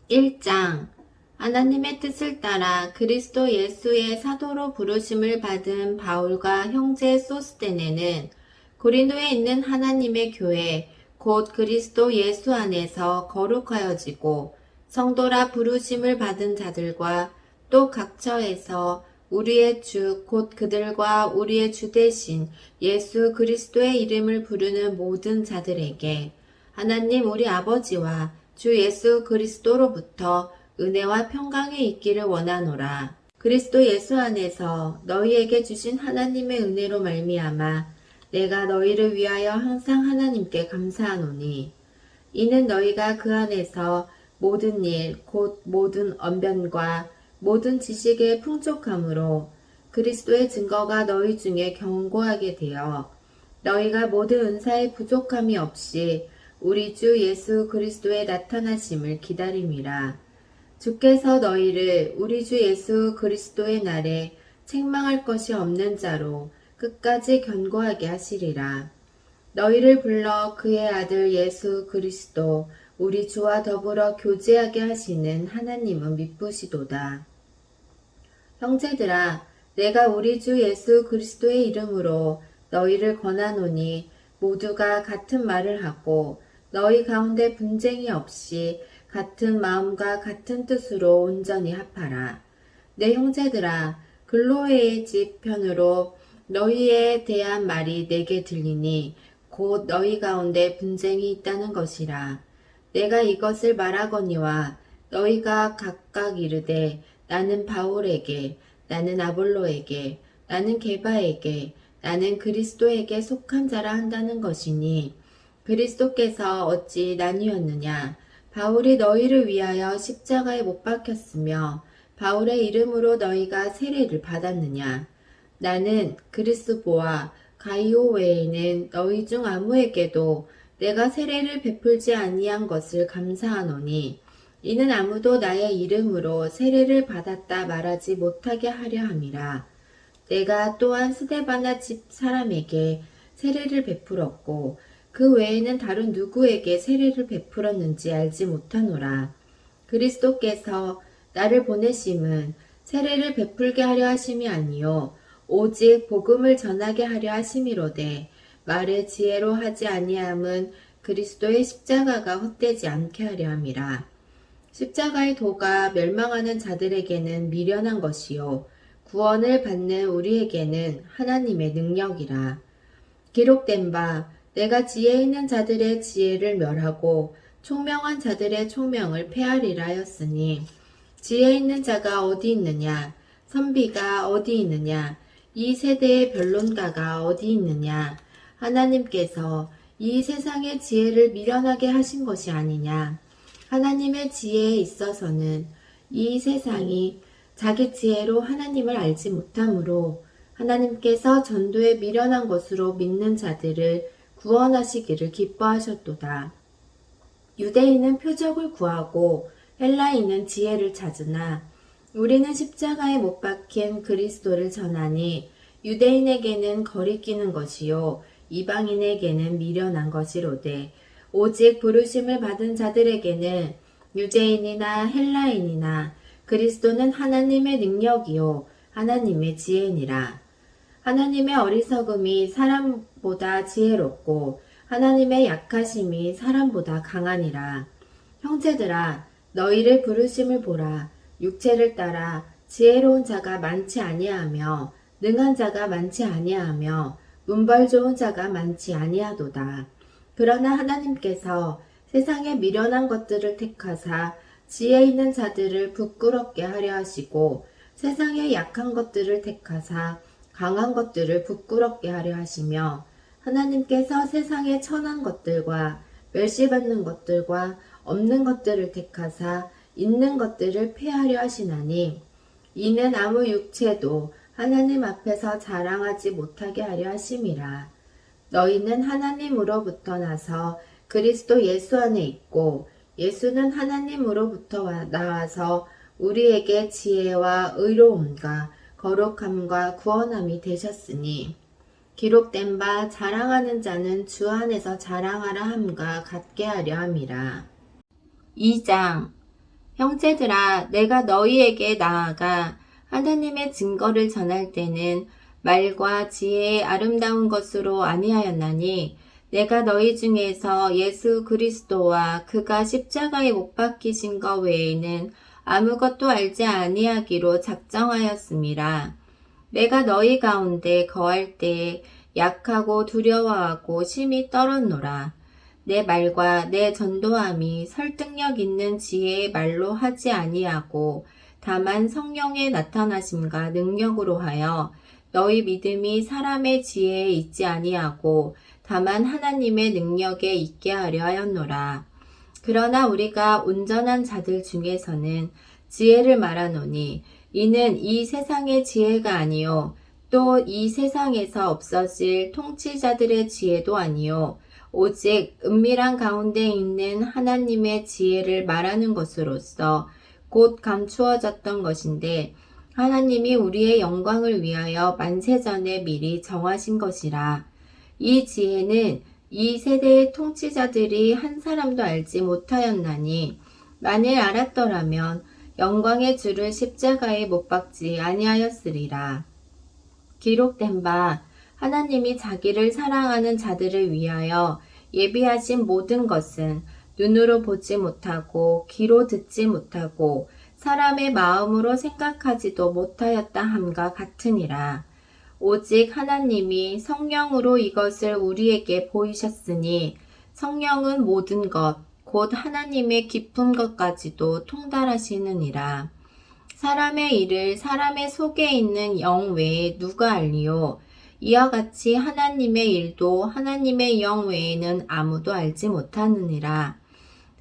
1장 하나님의 뜻을 따라 그리스도 예수의 사도로 부르심을 받은 바울과 형제 소스데네는 고린도에 있는 하나님의 교회 곧 그리스도 예수 안에서 거룩하여지고 성도라 부르심을 받은 자들과 또 각처에서 우리의 주 곧 그들과 우리의 주 대신 예수 그리스도의 이름을 부르는 모든 자들에게 하나님 우리 아버지와 주 예수 그리스도로부터 은혜와 평강이 있기를 원하노라. 그리스도 예수 안에서 너희에게 주신 하나님의 은혜로 말미암아 내가 너희를 위하여 항상 하나님께 감사하노니 이는 너희가 그 안에서 모든 일 곧 모든 언변과 모든 지식의 풍족함으로 그리스도의 증거가 너희 중에 견고하게 되어 너희가 모든 은사의 부족함이 없이 우리 주 예수 그리스도의 나타나심을 기다림이라. 주께서 너희를 우리 주 예수 그리스도의 날에 책망할 것이 없는 자로 끝까지 견고하게 하시리라. 너희를 불러 그의 아들 예수 그리스도 우리 주와 더불어 교제하게 하시는 하나님은 미쁘시도다. 형제들아, 내가 우리 주 예수 그리스도의 이름으로 너희를 권하노니 모두가 같은 말을 하고 너희 가운데 분쟁이 없이 같은 마음과 같은 뜻으로 온전히 합하라. 내 형제들아, 글로에의 집 편으로 너희에 대한 말이 내게 들리니 곧 너희 가운데 분쟁이 있다는 것이라. 내가 이것을 말하거니와 너희가 각각 이르되 나는 바울에게, 나는 아볼로에게, 나는 게바에게, 나는 그리스도에게 속한 자라 한다는 것이니 그리스도께서 어찌 나뉘었느냐? 바울이 너희를 위하여 십자가에 못 박혔으며 바울의 이름으로 너희가 세례를 받았느냐? 나는 그리스보와 가이오 외에는 너희 중 아무에게도 내가 세례를 베풀지 아니한 것을 감사하노니 이는 아무도 나의 이름으로 세례를 받았다 말하지 못하게 하려 함이라. 내가 또한 스데바나 집 사람에게 세례를 베풀었고 그 외에는 다른 누구에게 세례를 베풀었는지 알지 못하노라. 그리스도께서 나를 보내심은 세례를 베풀게 하려 하심이 아니요 오직 복음을 전하게 하려 하심이로되 말을 지혜로 하지 아니함은 그리스도의 십자가가 헛되지 않게 하려 함이라. 십자가의 도가 멸망하는 자들에게는 미련한 것이요 구원을 받는 우리에게는 하나님의 능력이라. 기록된 바 내가 지혜 있는 자들의 지혜를 멸하고 총명한 자들의 총명을 폐하리라 하였으니 지혜 있는 자가 어디 있느냐? 선비가 어디 있느냐? 이 세대의 변론가가 어디 있느냐? 하나님께서 이 세상의 지혜를 미련하게 하신 것이 아니냐? 하나님의 지혜에 있어서는 이 세상이 자기 지혜로 하나님을 알지 못하므로 하나님께서 전도에 미련한 것으로 믿는 자들을 구원하시기를 기뻐하셨도다. 유대인은 표적을 구하고 헬라인은 지혜를 찾으나 우리는 십자가에 못 박힌 그리스도를 전하니 유대인에게는 거리끼는 것이요 이방인에게는 미련한 것이로되 오직 부르심을 받은 자들에게는 유대인이나 헬라인이나 그리스도는 하나님의 능력이요 하나님의 지혜니라. 하나님의 어리석음이 사람보다 지혜롭고 하나님의 약하심이 사람보다 강하니라. 형제들아, 너희를 부르심을 보라. 육체를 따라 지혜로운 자가 많지 아니하며 능한 자가 많지 아니하며 문벌 좋은 자가 많지 아니하도다. 그러나 하나님께서 세상에 미련한 것들을 택하사 지혜 있는 자들을 부끄럽게 하려 하시고 세상에 약한 것들을 택하사 강한 것들을 부끄럽게 하려 하시며 하나님께서 세상의 천한 것들과 멸시받는 것들과 없는 것들을 택하사 있는 것들을 폐하려 하시나니 이는 아무 육체도 하나님 앞에서 자랑하지 못하게 하려 하심이라. 너희는 하나님으로부터 나서 그리스도 예수 안에 있고 예수는 하나님으로부터 나와서 우리에게 지혜와 의로움과 거룩함과 구원함이 되셨으니 기록된 바 자랑하는 자는 주 안에서 자랑하라 함과 같게 하려 함이라. 2장 형제들아, 내가 너희에게 나아가 하나님의 증거를 전할 때는 말과 지혜의 아름다운 것으로 아니하였나니 내가 너희 중에서 예수 그리스도와 그가 십자가에 못 박히신 것 외에는 아무것도 알지 아니하기로 작정하였음이라. 내가 너희 가운데 거할 때에 약하고 두려워하고 심히 떨었노라. 내 말과 내 전도함이 설득력 있는 지혜의 말로 하지 아니하고 다만 성령의 나타나심과 능력으로 하여 너희 믿음이 사람의 지혜에 있지 아니하고 다만 하나님의 능력에 있게 하려 하였노라. 그러나 우리가 온전한 자들 중에서는 지혜를 말하노니 이는 이 세상의 지혜가 아니요 또 이 세상에서 없어질 통치자들의 지혜도 아니요 오직 은밀한 가운데 있는 하나님의 지혜를 말하는 것으로서 곧 감추어졌던 것인데 하나님이 우리의 영광을 위하여 만세전에 미리 정하신 것이라. 이 지혜는 이 세대의 통치자들이 한 사람도 알지 못하였나니 만일 알았더라면 영광의 주를 십자가에 못 박지 아니하였으리라. 기록된 바 하나님이 자기를 사랑하는 자들을 위하여 예비하신 모든 것은 눈으로 보지 못하고 귀로 듣지 못하고 사람의 마음으로 생각하지도 못하였다 함과 같으니라. 오직 하나님이 성령으로 이것을 우리에게 보이셨으니 성령은 모든 것, 곧 하나님의 깊은 것까지도 통달하시느니라. 사람의 일을 사람의 속에 있는 영 외에 누가 알리요? 이와 같이 하나님의 일도 하나님의 영 외에는 아무도 알지 못하느니라.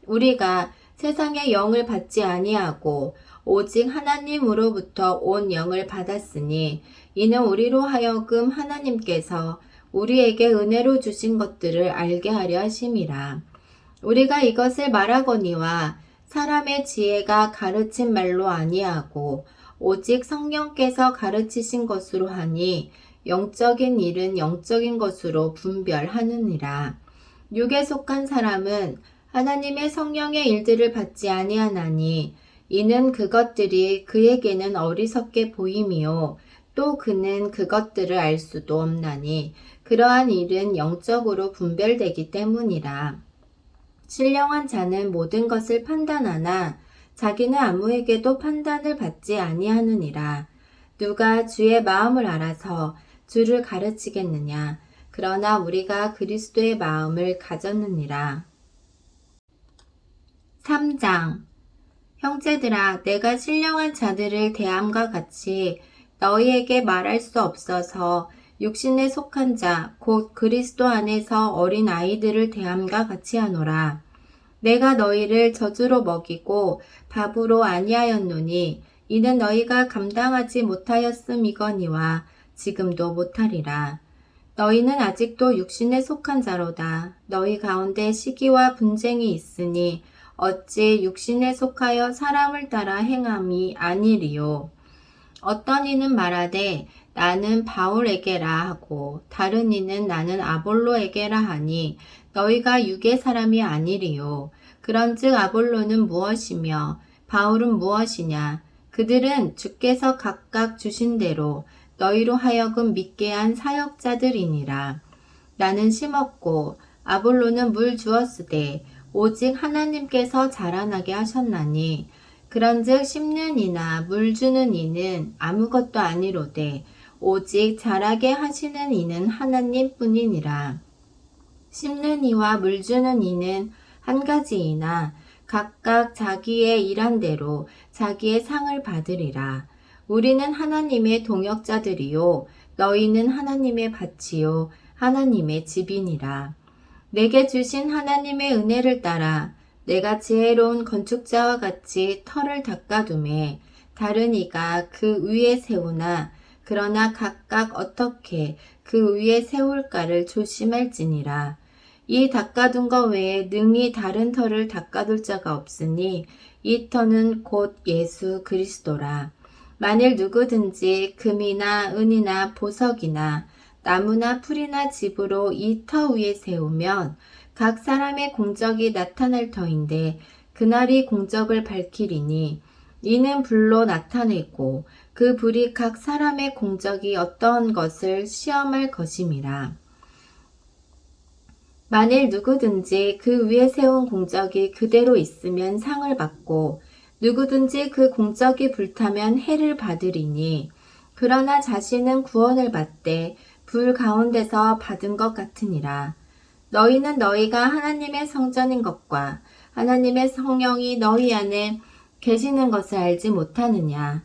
우리가 세상의 영을 받지 아니하고 오직 하나님으로부터 온 영을 받았으니 이는 우리로 하여금 하나님께서 우리에게 은혜로 주신 것들을 알게 하려 하심이라. 우리가 이것을 말하거니와 사람의 지혜가 가르친 말로 아니하고 오직 성령께서 가르치신 것으로 하니 영적인 일은 영적인 것으로 분별하느니라. 육에 속한 사람은 하나님의 성령의 일들을 받지 아니하나니 이는 그것들이 그에게는 어리석게 보임이요 또 그는 그것들을 알 수도 없나니 그러한 일은 영적으로 분별되기 때문이라. 신령한 자는 모든 것을 판단하나 자기는 아무에게도 판단을 받지 아니하느니라. 누가 주의 마음을 알아서 주를 가르치겠느냐. 그러나 우리가 그리스도의 마음을 가졌느니라. 3장. 형제들아, 내가 신령한 자들을 대함과 같이 너희에게 말할 수 없어서 육신에 속한 자, 곧 그리스도 안에서 어린 아이들을 대함과 같이 하노라. 내가 너희를 젖으로 먹이고 밥으로 아니하였노니 이는 너희가 감당하지 못하였음이거니와 지금도 못하리라. 너희는 아직도 육신에 속한 자로다. 너희 가운데 시기와 분쟁이 있으니 어찌 육신에 속하여 사람을 따라 행함이 아니리요. 어떤 이는 말하되 나는 바울에게라 하고 다른 이는 나는 아볼로에게라 하니 너희가 육의 사람이 아니리요. 그런즉 아볼로는 무엇이며 바울은 무엇이냐? 그들은 주께서 각각 주신 대로 너희로 하여금 믿게 한 사역자들이니라. 나는 심었고 아볼로는 물 주었으되 오직 하나님께서 자라나게 하셨나니 그런즉 심는 이나 물 주는 이는 아무것도 아니로되 오직 자라게 하시는 이는 하나님뿐이니라. 심는 이와 물 주는 이는 한 가지이나 각각 자기의 일한 대로 자기의 상을 받으리라. 우리는 하나님의 동역자들이요 너희는 하나님의 밭이요 하나님의 집이니라. 내게 주신 하나님의 은혜를 따라 내가 지혜로운 건축자와 같이 터를 닦아두매 다른 이가 그 위에 세우나 그러나 각각 어떻게 그 위에 세울까를 조심할지니라. 이 닦아둔 것 외에 능히 다른 터를 닦아둘 자가 없으니 이 터는 곧 예수 그리스도라. 만일 누구든지 금이나 은이나 보석이나 나무나 풀이나 집으로 이 터 위에 세우면 각 사람의 공적이 나타날 터인데 그날이 공적을 밝히리니 이는 불로 나타내고 그 불이 각 사람의 공적이 어떠한 것을 시험할 것임이라. 만일 누구든지 그 위에 세운 공적이 그대로 있으면 상을 받고 누구든지 그 공적이 불타면 해를 받으리니 그러나 자신은 구원을 받되 불 가운데서 받은 것 같으니라. 너희는 너희가 하나님의 성전인 것과 하나님의 성령이 너희 안에 계시는 것을 알지 못하느냐.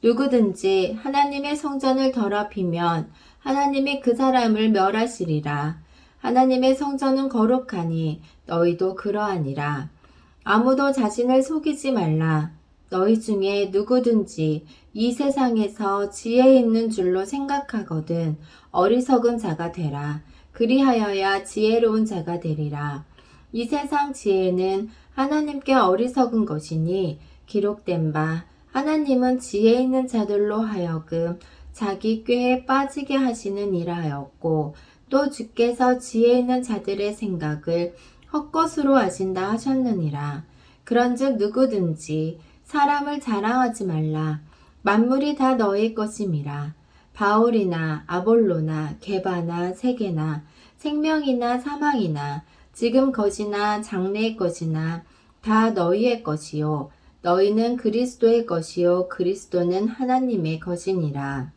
누구든지 하나님의 성전을 더럽히면 하나님이 그 사람을 멸하시리라. 하나님의 성전은 거룩하니 너희도 그러하니라. 아무도 자신을 속이지 말라. 너희 중에 누구든지 이 세상에서 지혜 있는 줄로 생각하거든 어리석은 자가 되라. 그리하여야 지혜로운 자가 되리라. 이 세상 지혜는 하나님께 어리석은 것이니 기록된 바 하나님은 지혜 있는 자들로 하여금 자기 꾀에 빠지게 하시는 일하였고 또 주께서 지혜 있는 자들의 생각을 헛것으로 하신다 하셨느니라. 그런즉 누구든지 사람을 자랑하지 말라. 만물이 다 너희 것임이라. 바울이나 아볼로나 게바나 세게나 생명이나 사망이나 지금 것이나 장래의 것이나 다 너희의 것이요 너희는 그리스도의 것이요 그리스도는 하나님의 것이니라.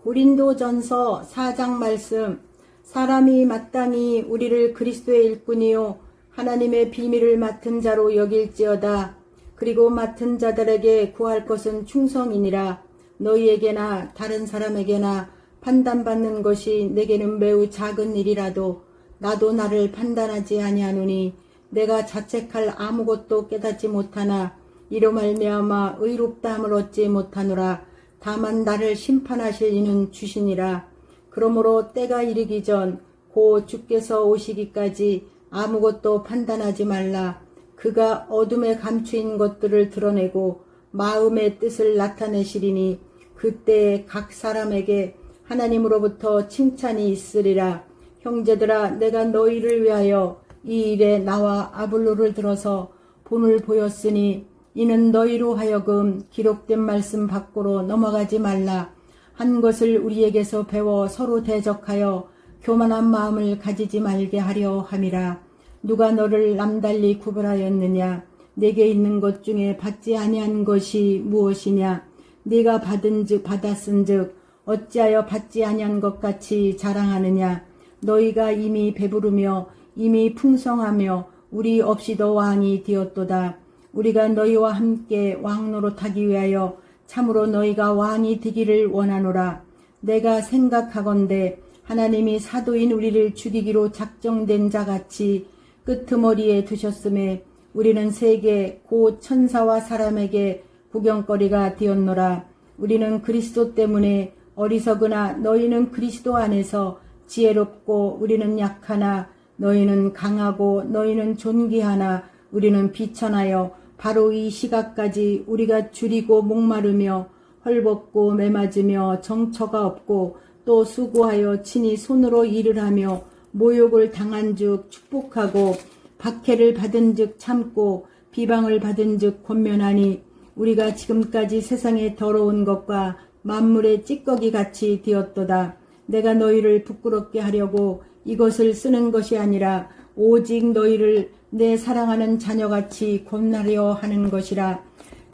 고린도전서 4장 말씀. 사람이 마땅히 우리를 그리스도의 일꾼이요 하나님의 비밀을 맡은 자로 여길지어다. 그리고 맡은 자들에게 구할 것은 충성이니라. 너희에게나 다른 사람에게나 판단받는 것이 내게는 매우 작은 일이라도 나도 나를 판단하지 아니하노니 내가 자책할 아무것도 깨닫지 못하나 이로 말미암아 의롭다함을 얻지 못하노라. 다만 나를 심판하실 이는 주시니라. 그러므로 때가 이르기 전 곧 주께서 오시기까지 아무것도 판단하지 말라. 그가 어둠에 감추인 것들을 드러내고 마음의 뜻을 나타내시리니 그때에 각 사람에게 하나님으로부터 칭찬이 있으리라. 형제들아, 내가 너희를 위하여 이 일에 나와 아볼로를 들어서 본을 보였으니 이는 너희로 하여금 기록된 말씀 밖으로 넘어가지 말라. 한 것을 우리에게서 배워 서로 대적하여 교만한 마음을 가지지 말게 하려 함이라. 누가 너를 남달리 구별하였느냐? 내게 있는 것 중에 받지 아니한 것이 무엇이냐? 네가 받았은즉 어찌하여 받지 아니한 것 같이 자랑하느냐? 너희가 이미 배부르며 이미 풍성하며 우리 없이도 왕이 되었도다. 우리가 너희와 함께 왕 노릇하기 위하여 참으로 너희가 왕이 되기를 원하노라. 내가 생각하건대 하나님이 사도인 우리를 죽이기로 작정된 자같이 끄트머리에 두셨음에 우리는 세계 곧 천사와 사람에게 구경거리가 되었노라. 우리는 그리스도 때문에 어리석으나 너희는 그리스도 안에서 지혜롭고 우리는 약하나 너희는 강하고 너희는 존귀하나 우리는 비천하여 바로 이 시각까지 우리가 줄이고 목마르며 헐벗고 매맞으며 정처가 없고 또 수고하여 친히 손으로 일을 하며 모욕을 당한 즉 축복하고 박해를 받은 즉 참고 비방을 받은 즉 권면하니 우리가 지금까지 세상에 더러운 것과 만물의 찌꺼기 같이 되었도다. 내가 너희를 부끄럽게 하려고 이것을 쓰는 것이 아니라 오직 너희를 내 사랑하는 자녀같이 권하려 하는 것이라.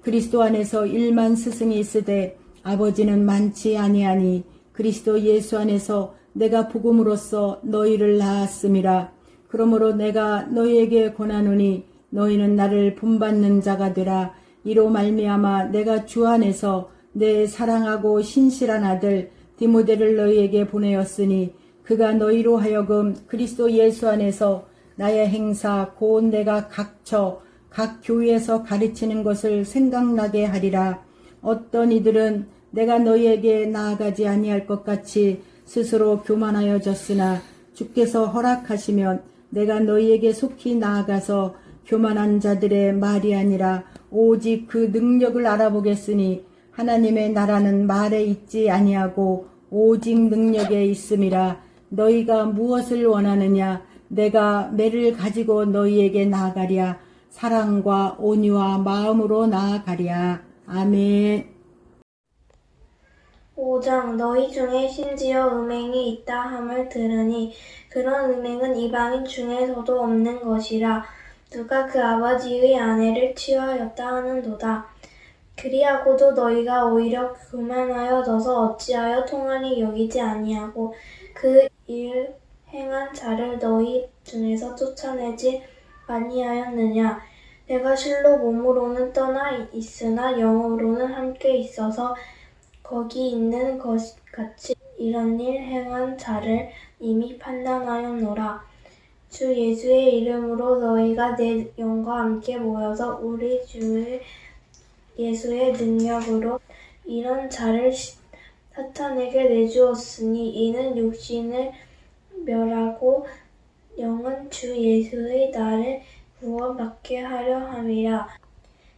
그리스도 안에서 1만 스승이 있으되 아버지는 많지 아니하니 그리스도 예수 안에서 내가 복음으로써 너희를 낳았음이라. 그러므로 내가 너희에게 권하노니 너희는 나를 본받는 자가 되라. 이로 말미암아 내가 주 안에서 내 사랑하고 신실한 아들 디모데를 너희에게 보내었으니 그가 너희로 하여금 그리스도 예수 안에서 나의 행사 곧 내가 각 교회에서 가르치는 것을 생각나게 하리라. 어떤 이들은 내가 너희에게 나아가지 아니할 것 같이 스스로 교만하여졌으나 주께서 허락하시면 내가 너희에게 속히 나아가서 교만한 자들의 말이 아니라 오직 그 능력을 알아보겠으니 하나님의 나라는 말에 있지 아니하고 오직 능력에 있음이라. 너희가 무엇을 원하느냐? 내가 매를 가지고 너희에게 나아가랴. 사랑과 온유와 마음으로 나아가랴. 아멘. 5장 너희 중에 심지어 음행이 있다 함을 들으니 그런 음행은 이방인 중에서도 없는 것이라. 누가 그 아버지의 아내를 취하였다 하는도다. 그리하고도 너희가 오히려 교만하여져서 어찌하여 통하니 여기지 아니하고 그 일 행한 자를 너희 중에서 쫓아내지 아니하였느냐. 내가 실로 몸으로는 떠나 있으나 영으로는 함께 있어서 거기 있는 것 같이 이런 일 행한 자를 이미 판단하였노라. 주 예수의 이름으로 너희가 내 영과 함께 모여서 우리 주 예수의 능력으로 이런 자를 사탄에게 내주었으니 이는 육신을 멸하고 영은 주 예수의 날에 구원받게 하려 함이라.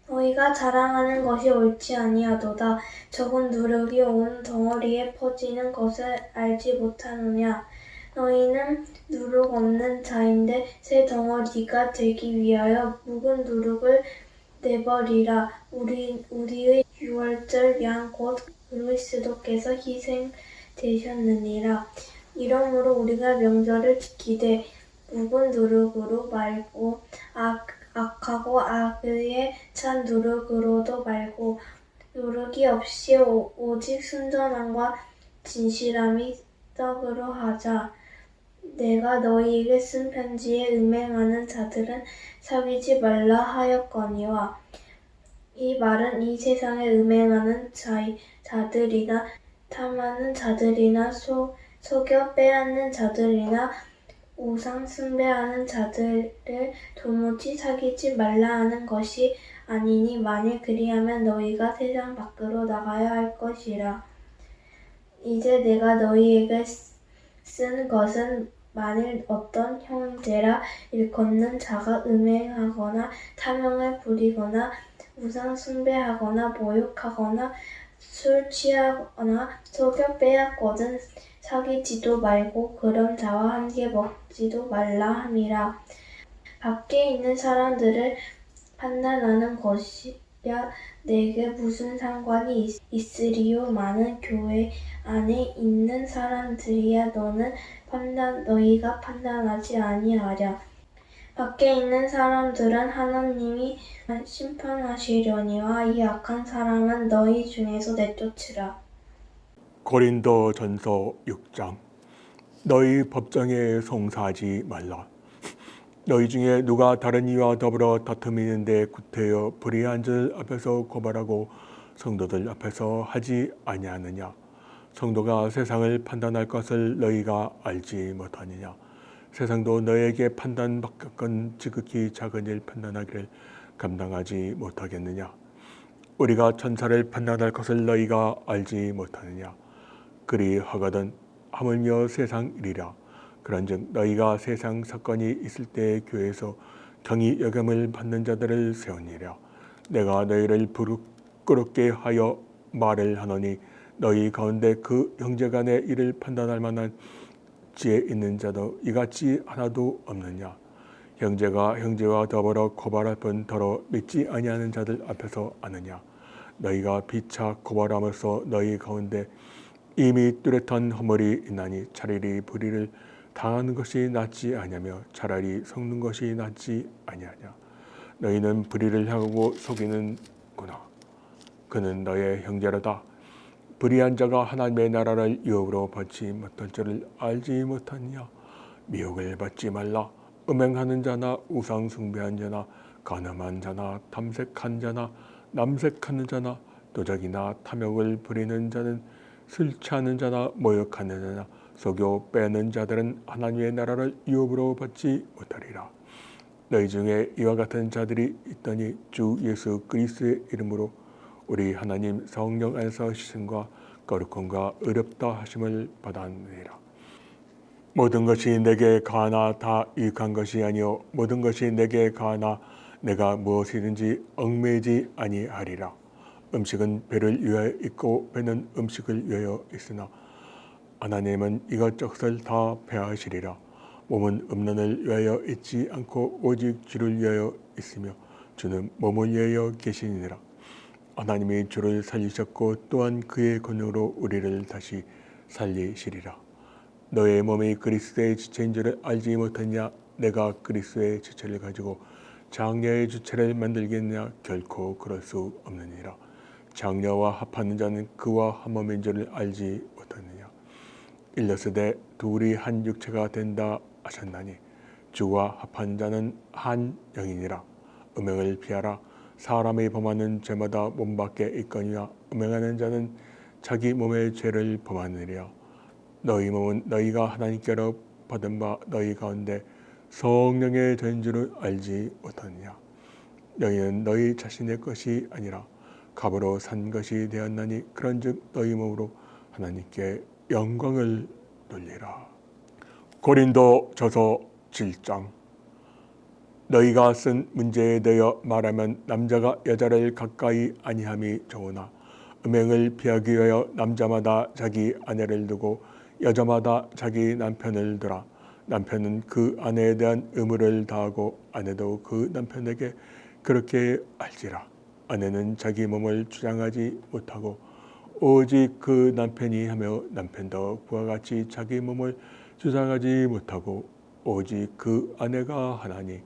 너희가 자랑하는 것이 옳지 아니하도다. 적은 누룩이 온 덩어리에 퍼지는 것을 알지 못하느냐. 너희는 누룩 없는 자인데 새 덩어리가 되기 위하여 묵은 누룩을 내버리라. 우리의 유월절 양 곧 그리스도께서 희생되셨느니라. 이러므로 우리가 명절을 지키되 묵은 누룩으로 말고 악하고 악의에 찬 누룩으로도 말고 누룩이 없이 오직 순전함과 진실함이 떡으로 하자. 내가 너희에게 쓴 편지에 음행하는 자들은 사귀지 말라 하였거니와 이 말은 이 세상에 음행하는 자들이나 탐하는 자들이나 속여 빼앗는 자들이나 우상 숭배하는 자들을 도무지 사귀지 말라 하는 것이 아니니 만일 그리하면 너희가 세상 밖으로 나가야 할 것이라. 이제 내가 너희에게 쓴 것은 만일 어떤 형제라 일컫는 자가 음행하거나 탐욕을 부리거나 우상 숭배하거나 모욕하거나 술 취하거나 속여 빼앗거든 사귀지도 말고 그런 자와 함께 먹지도 말라 함이라. 밖에 있는 사람들을 판단하는 것이야 내게 무슨 상관이 있으리요. 많은 교회 안에 있는 사람들이야 너희가 판단하지 아니하랴. 밖에 있는 사람들은 하나님이 심판하시려니와 이 악한 사람은 너희 중에서 내쫓으라. 고린도전서 6장 너희 법정에 송사하지 말라. 너희 중에 누가 다른 이와 더불어 다툼이 있는데 구태여 불의한 자들 앞에서 고발하고 성도들 앞에서 하지 아니하느냐. 성도가 세상을 판단할 것을 너희가 알지 못하느냐. 세상도 너에게 판단받을 건 지극히 작은 일 판단하기를 감당하지 못하겠느냐. 우리가 천사를 판단할 것을 너희가 알지 못하느냐. 그리하거든 하물며 세상 일이라. 그런즉 너희가 세상 사건이 있을 때 교회에서 경히 여김을 받는 자들을 세우니라. 내가 너희를 부끄럽게 하여 말을 하노니 너희 가운데 그 형제간의 일을 판단할 만한 지혜 있는 자도 이같이 하나도 없느냐. 형제가 형제와 더불어 고발할 뿐더러 믿지 아니하는 자들 앞에서 아느냐. 너희가 피차 고발함으로써 너희 가운데 이미 뚜렷한 허물이 있나니 차라리 불의를 당하는 것이 낫지 아니하며 차라리 속는 것이 낫지 아니하냐. 너희는 불의를 향하고 속이는구나. 그는 너의 형제로다. 불의한 자가 하나님의 나라를 유업으로 받지 못할 줄을 알지 못하느냐. 미혹을 받지 말라. 음행하는 자나 우상 숭배한 자나 간음한 자나 탐색한 자나 남색하는 자나 도적이나 탐욕을 부리는 자는 술 취하는 자나 모욕하는 자나 속여 빼는 자들은 하나님의 나라를 유업으로 받지 못하리라. 너희 중에 이와 같은 자들이 있더니 주 예수 그리스도의 이름으로 우리 하나님 성령 안에서 시선과 거룩함과 의롭다 하심을 받았느니라. 모든 것이 내게 가하나 다 유익한 것이 아니요 모든 것이 내게 가하나 내가 무엇이든지 얽매이지 아니하리라. 음식은 배를 위하여 있고 배는 음식을 위하여 있으나 하나님은 이것저것을 다 배하시리라. 몸은 음란을 위하여 있지 않고 오직 주를 위하여 있으며 주는 몸을 위하여 계시니라. 하나님이 주를 살리셨고 또한 그의 권능으로 우리를 다시 살리시리라. 너의 몸이 그리스도의 지체인 줄을 알지 못했냐? 내가 그리스도의 지체를 가지고 장녀의 주체를 만들겠느냐? 결코 그럴 수 없느니라. 장녀와 합하는 자는 그와 한 몸인 줄을 알지 못하느냐? 일러스되 둘이 한 육체가 된다 하셨나니 주와 합한 자는 한 영이니라. 음행을 피하라. 사람이 범하는 죄마다 몸 밖에 있거니와 음행하는 자는 자기 몸의 죄를 범하느니라. 너희 몸은 너희가 하나님께로 받은 바 너희 가운데 성령의 된 줄을 알지 못하느냐. 너희는 너희 자신의 것이 아니라 값으로 산 것이 되었나니 그런즉 너희 몸으로 하나님께 영광을 돌리라. 고린도전서 7장. 너희가 쓴 문제에 대하여 말하면 남자가 여자를 가까이 아니함이 좋으나 음행을 피하기 위하여 남자마다 자기 아내를 두고 여자마다 자기 남편을 두라. 남편은 그 아내에 대한 의무를 다하고 아내도 그 남편에게 그렇게 알지라. 아내는 자기 몸을 주장하지 못하고 오직 그 남편이 하며 남편도 그와 같이 자기 몸을 주장하지 못하고 오직 그 아내가 하나니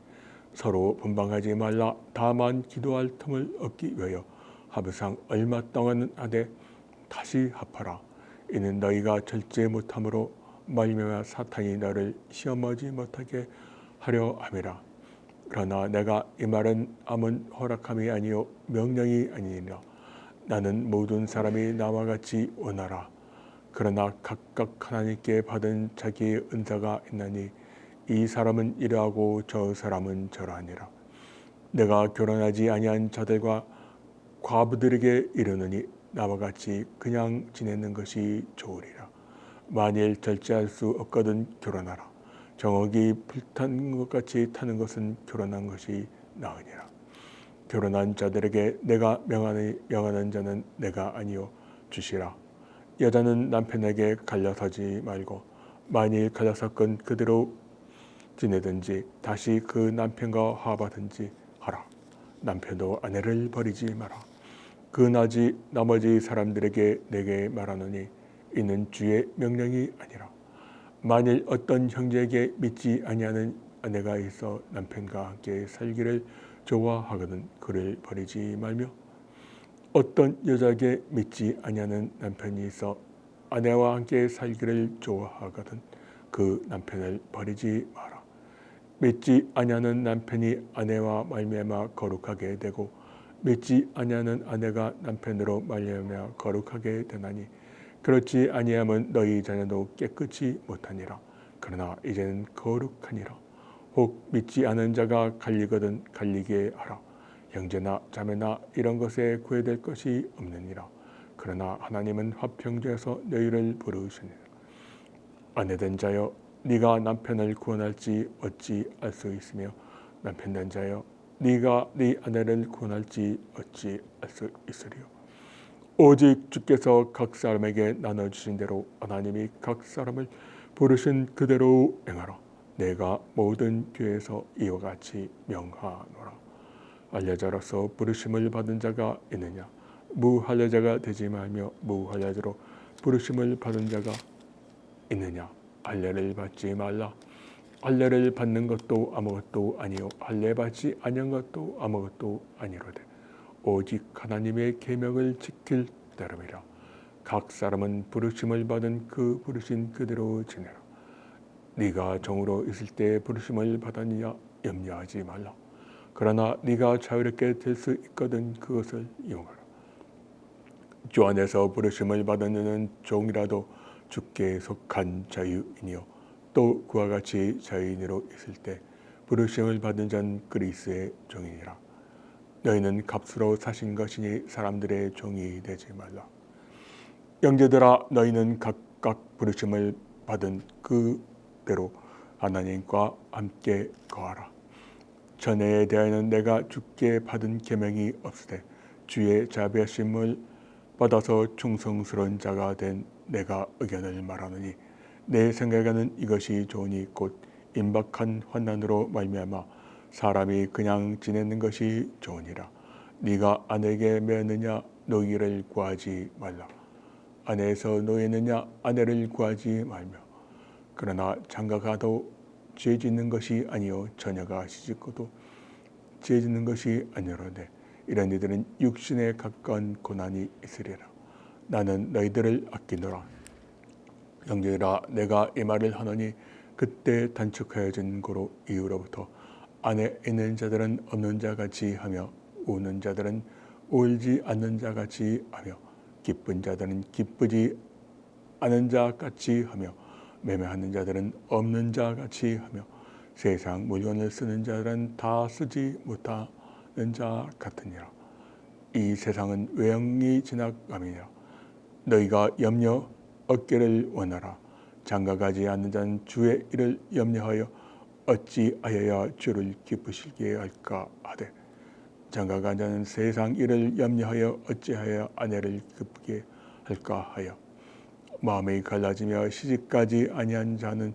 서로 분방하지 말라. 다만 기도할 틈을 얻기 위하여 하루상 얼마 동안은 하되 다시 합하라. 이는 너희가 절제 못함으로 말미암아 사탄이 너를 시험하지 못하게 하려 함이라. 그러나 내가 이 말은 아무 허락함이 아니요 명령이 아니니라. 나는 모든 사람이 나와 같이 원하라. 그러나 각각 하나님께 받은 자기의 은사가 있나니 이 사람은 이러하고 저 사람은 저러하니라. 내가 결혼하지 아니한 자들과 과부들에게 이르노니 나와 같이 그냥 지내는 것이 좋으리라. 만일 절제할 수 없거든 결혼하라. 정욕이 불타는 것 같이 타는 것은 결혼한 것이 나으니라. 결혼한 자들에게 내가 명하는 자는 내가 아니요 주시라. 여자는 남편에게 갈려서지 말고 만일 갈려섰건 그대로 지내든지 다시 그 남편과 화합하든지 하라. 남편도 아내를 버리지 마라. 그 나머지 사람들에게 내게 말하노니 이는 주의 명령이 아니라. 만일 어떤 형제에게 믿지 아니하는 아내가 있어 남편과 함께 살기를 좋아하거든 그를 버리지 말며 어떤 여자에게 믿지 아니하는 남편이 있어 아내와 함께 살기를 좋아하거든 그 남편을 버리지 마라. 믿지 아니하는 남편이 아내와 말미암아 거룩하게 되고 믿지 아니하는 아내가 남편으로 말미암아 거룩하게 되나니 그렇지 아니함은 너희 자녀도 깨끗이 못하니라. 그러나 이제는 거룩하니라. 혹 믿지 않은 자가 갈리거든 갈리게 하라. 형제나 자매나 이런 것에 구애될 것이 없느니라. 그러나 하나님은 화평제에서 너희를 부르시니라. 아내된 자여 네가 남편을 구원할지 어찌 알 수 있으며 남편된 자여 네가 네 아내를 구원할지 어찌 알 수 있으리요. 오직 주께서 각 사람에게 나눠주신 대로 하나님이 각 사람을 부르신 그대로 행하라. 내가 모든 교회에서 이와 같이 명하노라. 할례자로서 부르심을 받은 자가 있느냐? 무할례자가 되지 말며 무할례자로 부르심을 받은 자가 있느냐? 할례를 받지 말라. 할례를 받는 것도 아무것도 아니요 할례 받지 아니한 것도 아무것도 아니로되 오직 하나님의 계명을 지킬 따름이라. 각 사람은 부르심을 받은 그 부르신 그대로 지내라. 네가 종으로 있을 때 부르심을 받았느냐 염려하지 말라. 그러나 네가 자유롭게 될 수 있거든 그것을 이용하라. 주 안에서 부르심을 받은 이는 종이라도 주께 속한 자유이니요 또 그와 같이 자유인으로 있을 때 부르심을 받은 자는 그리스도의 종이니라. 너희는 값으로 사신 것이니 사람들의 종이 되지 말라. 형제들아 너희는 각각 부르심을 받은 그대로 하나님과 함께 거하라. 전에에 대하여는 내가 주께 받은 계명이 없으되 주의 자비하심을 받아서 충성스러운 자가 된 내가 의견을 말하노니 내 생각에는 이것이 좋으니 곧 임박한 환난으로 말미암아 사람이 그냥 지내는 것이 좋으니라. 네가 아내에게 매느냐 노이를 구하지 말라. 아내에서 노예느냐 아내를 구하지 말며. 그러나 장가가도 죄 짓는 것이 아니요 처녀가 시집고도 죄 짓는 것이 아니로되 이런 이들은 육신에 가까운 고난이 있으리라. 나는 너희들을 아끼노라. 형제들아 내가 이 말을 하노니 그때 단축하여진 고로 이후로부터 안에 있는 자들은 없는 자같이 하며 우는 자들은 울지 않는 자같이 하며 기쁜 자들은 기쁘지 않은 자같이 하며 매매하는 자들은 없는 자같이 하며 세상 물건을 쓰는 자들은 다 쓰지 못하는 자 같으니라. 이 세상은 외형이 지나감이니라. 너희가 염려 얻기를 원하라. 장가가지 않는 자는 주의 일을 염려하여 어찌하여야 주를 기쁘시게 할까 하되 장가간 자는 세상 일을 염려하여 어찌하여 아내를 기쁘게 할까 하여 마음이 갈라지며 시집가지 아니한 자는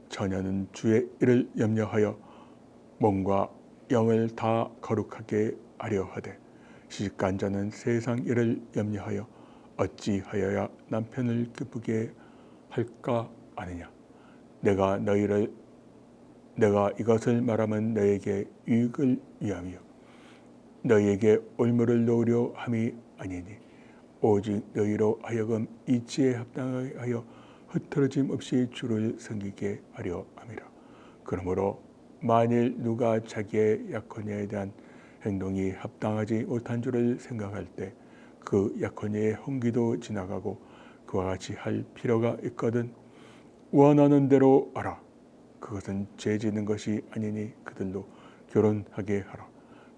처녀는 주의 일을 염려하여 몸과 영을 다 거룩하게 하려 하되 시집간 자는 세상 일을 염려하여 어찌하여야 남편을 기쁘게 할까 하느냐. 내가 이것을 말하면 너에게 유익을 위함이요 너희에게 올무를 놓으려 함이 아니니 오직 너희로 하여금 이치에 합당하여 흐트러짐 없이 주를 섬기게 하려 함이라. 그러므로 만일 누가 자기의 약혼녀에 대한 행동이 합당하지 못한 줄을 생각할 때 그 약혼녀의 홍기도 지나가고 그와 같이 할 필요가 있거든 원하는 대로 하라. 그것은 죄 짓는 것이 아니니 그들로 결혼하게 하라.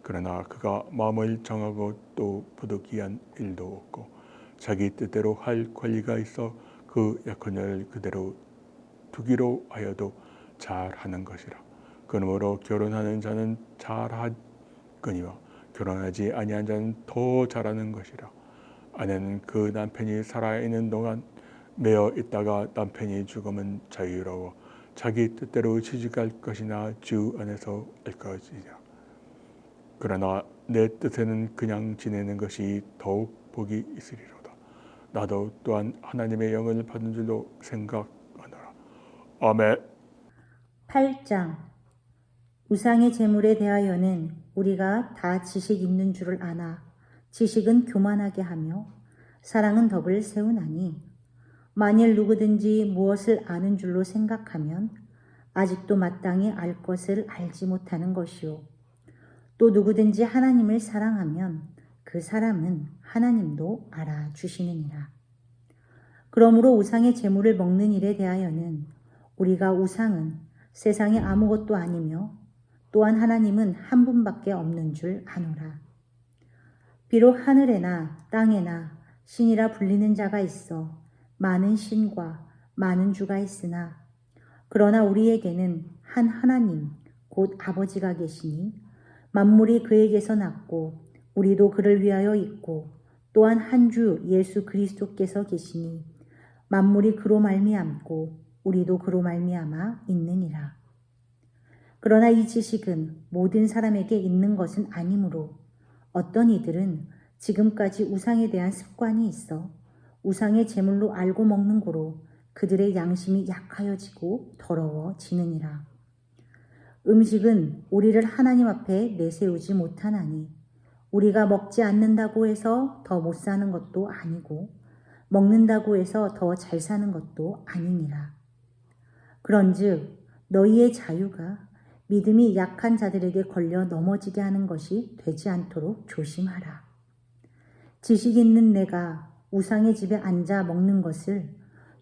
그러나 그가 마음을 정하고 또 부득이한 일도 없고 자기 뜻대로 할 권리가 있어 그 약혼녀를 그대로 두기로 하여도 잘하는 것이라. 그러므로 결혼하는 자는 잘하거니와 결혼하지 아니한 자는 더 잘하는 것이라. 아내는 그 남편이 살아있는 동안 매어 있다가 남편이 죽으면 자유로워 자기 뜻대로 취직할 것이나 주 안에서 할 것이라. 그러나 내 뜻에는 그냥 지내는 것이 더욱 복이 있으리로다. 나도 또한 하나님의 영을 받은 줄로 생각하노라. 아멘. 8장 우상의 제물에 대하여는 우리가 다 지식 있는 줄을 아나 지식은 교만하게 하며 사랑은 덕을 세우나니 만일 누구든지 무엇을 아는 줄로 생각하면 아직도 마땅히 알 것을 알지 못하는 것이요 또 누구든지 하나님을 사랑하면 그 사람은 하나님도 알아주시느니라. 그러므로 우상의 제물을 먹는 일에 대하여는 우리가 우상은 세상에 아무것도 아니며 또한 하나님은 한 분밖에 없는 줄 아노라. 비록 하늘에나 땅에나 신이라 불리는 자가 있어 많은 신과 많은 주가 있으나 그러나 우리에게는 한 하나님 곧 아버지가 계시니 만물이 그에게서 났고 우리도 그를 위하여 있고 또한 한 주 예수 그리스도께서 계시니 만물이 그로 말미암고 우리도 그로 말미암아 있느니라. 그러나 이 지식은 모든 사람에게 있는 것은 아니므로 어떤 이들은 지금까지 우상에 대한 습관이 있어 우상의 제물로 알고 먹는 고로 그들의 양심이 약하여지고 더러워지느니라. 음식은 우리를 하나님 앞에 내세우지 못하나니 우리가 먹지 않는다고 해서 더 못 사는 것도 아니고 먹는다고 해서 더 잘 사는 것도 아니니라. 그런즉 너희의 자유가 믿음이 약한 자들에게 걸려 넘어지게 하는 것이 되지 않도록 조심하라. 지식 있는 내가 우상의 집에 앉아 먹는 것을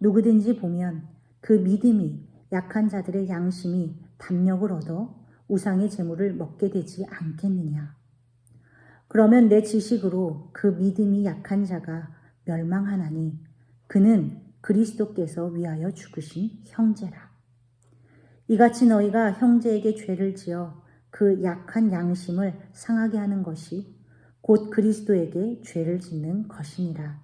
누구든지 보면 그 믿음이 약한 자들의 양심이 담력을 얻어 우상의 제물을 먹게 되지 않겠느냐. 그러면 내 지식으로 그 믿음이 약한 자가 멸망하나니 그는 그리스도께서 위하여 죽으신 형제라. 이같이 너희가 형제에게 죄를 지어 그 약한 양심을 상하게 하는 것이 곧 그리스도에게 죄를 짓는 것이니라.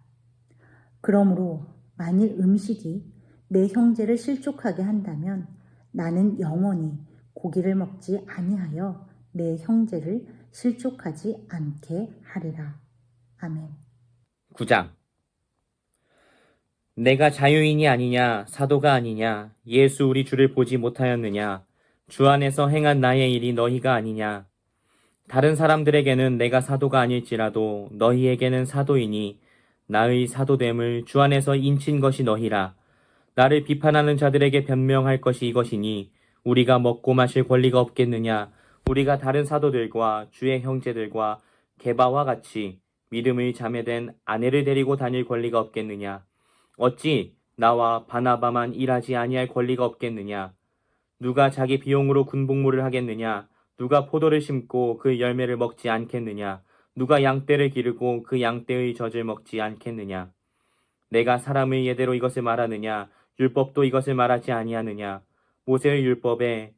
그러므로 만일 음식이 내 형제를 실족하게 한다면 나는 영원히 고기를 먹지 아니하여 내 형제를 실족하지 않게 하리라. 아멘. 9장. 내가 자유인이 아니냐, 사도가 아니냐, 예수 우리 주를 보지 못하였느냐, 주 안에서 행한 나의 일이 너희가 아니냐. 다른 사람들에게는 내가 사도가 아닐지라도 너희에게는 사도이니 나의 사도됨을 주 안에서 인친 것이 너희라. 나를 비판하는 자들에게 변명할 것이 이것이니 우리가 먹고 마실 권리가 없겠느냐. 우리가 다른 사도들과 주의 형제들과 게바와 같이 믿음의 자매된 아내를 데리고 다닐 권리가 없겠느냐. 어찌 나와 바나바만 일하지 아니할 권리가 없겠느냐. 누가 자기 비용으로 군복무를 하겠느냐. 누가 포도를 심고 그 열매를 먹지 않겠느냐. 누가 양떼를 기르고 그 양떼의 젖을 먹지 않겠느냐. 내가 사람의 예대로 이것을 말하느냐. 율법도 이것을 말하지 아니하느냐. 모세의 율법에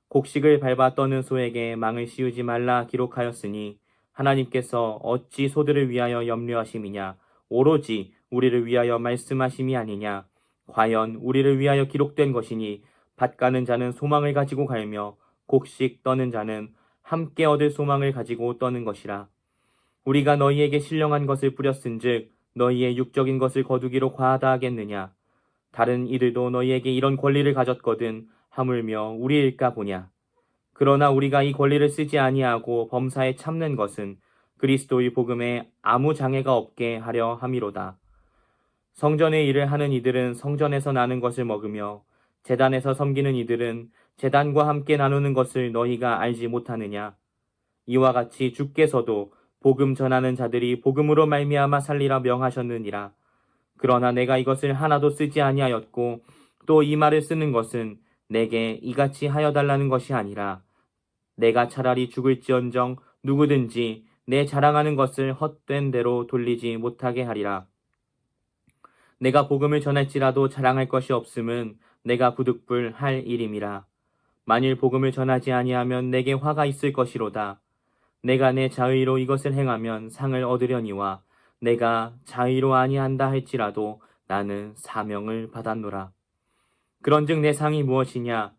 곡식을 밟아 떠는 소에게 망을 씌우지 말라 기록하였으니 하나님께서 어찌 소들을 위하여 염려하심이냐. 오로지 우리를 위하여 말씀하심이 아니냐. 과연 우리를 위하여 기록된 것이니 밭 가는 자는 소망을 가지고 갈며 곡식 떠는 자는 함께 얻을 소망을 가지고 떠는 것이라. 우리가 너희에게 신령한 것을 뿌렸은즉 너희의 육적인 것을 거두기로 과하다 하겠느냐. 다른 이들도 너희에게 이런 권리를 가졌거든 하물며 우리일까 보냐. 그러나 우리가 이 권리를 쓰지 아니하고 범사에 참는 것은 그리스도의 복음에 아무 장애가 없게 하려 함이로다. 성전의 일을 하는 이들은 성전에서 나는 것을 먹으며 제단에서 섬기는 이들은 제단과 함께 나누는 것을 너희가 알지 못하느냐. 이와 같이 주께서도 복음 전하는 자들이 복음으로 말미암아 살리라 명하셨느니라. 그러나 내가 이것을 하나도 쓰지 아니하였고 또 이 말을 쓰는 것은 내게 이같이 하여 달라는 것이 아니라 내가 차라리 죽을지언정 누구든지 내 자랑하는 것을 헛된 대로 돌리지 못하게 하리라. 내가 복음을 전할지라도 자랑할 것이 없음은 내가 부득불 할 일임이라. 만일 복음을 전하지 아니하면 내게 화가 있을 것이로다. 내가 내 자의로 이것을 행하면 상을 얻으려니와 내가 자의로 아니한다 할지라도 나는 사명을 받았노라. 그런즉 내 상이 무엇이냐?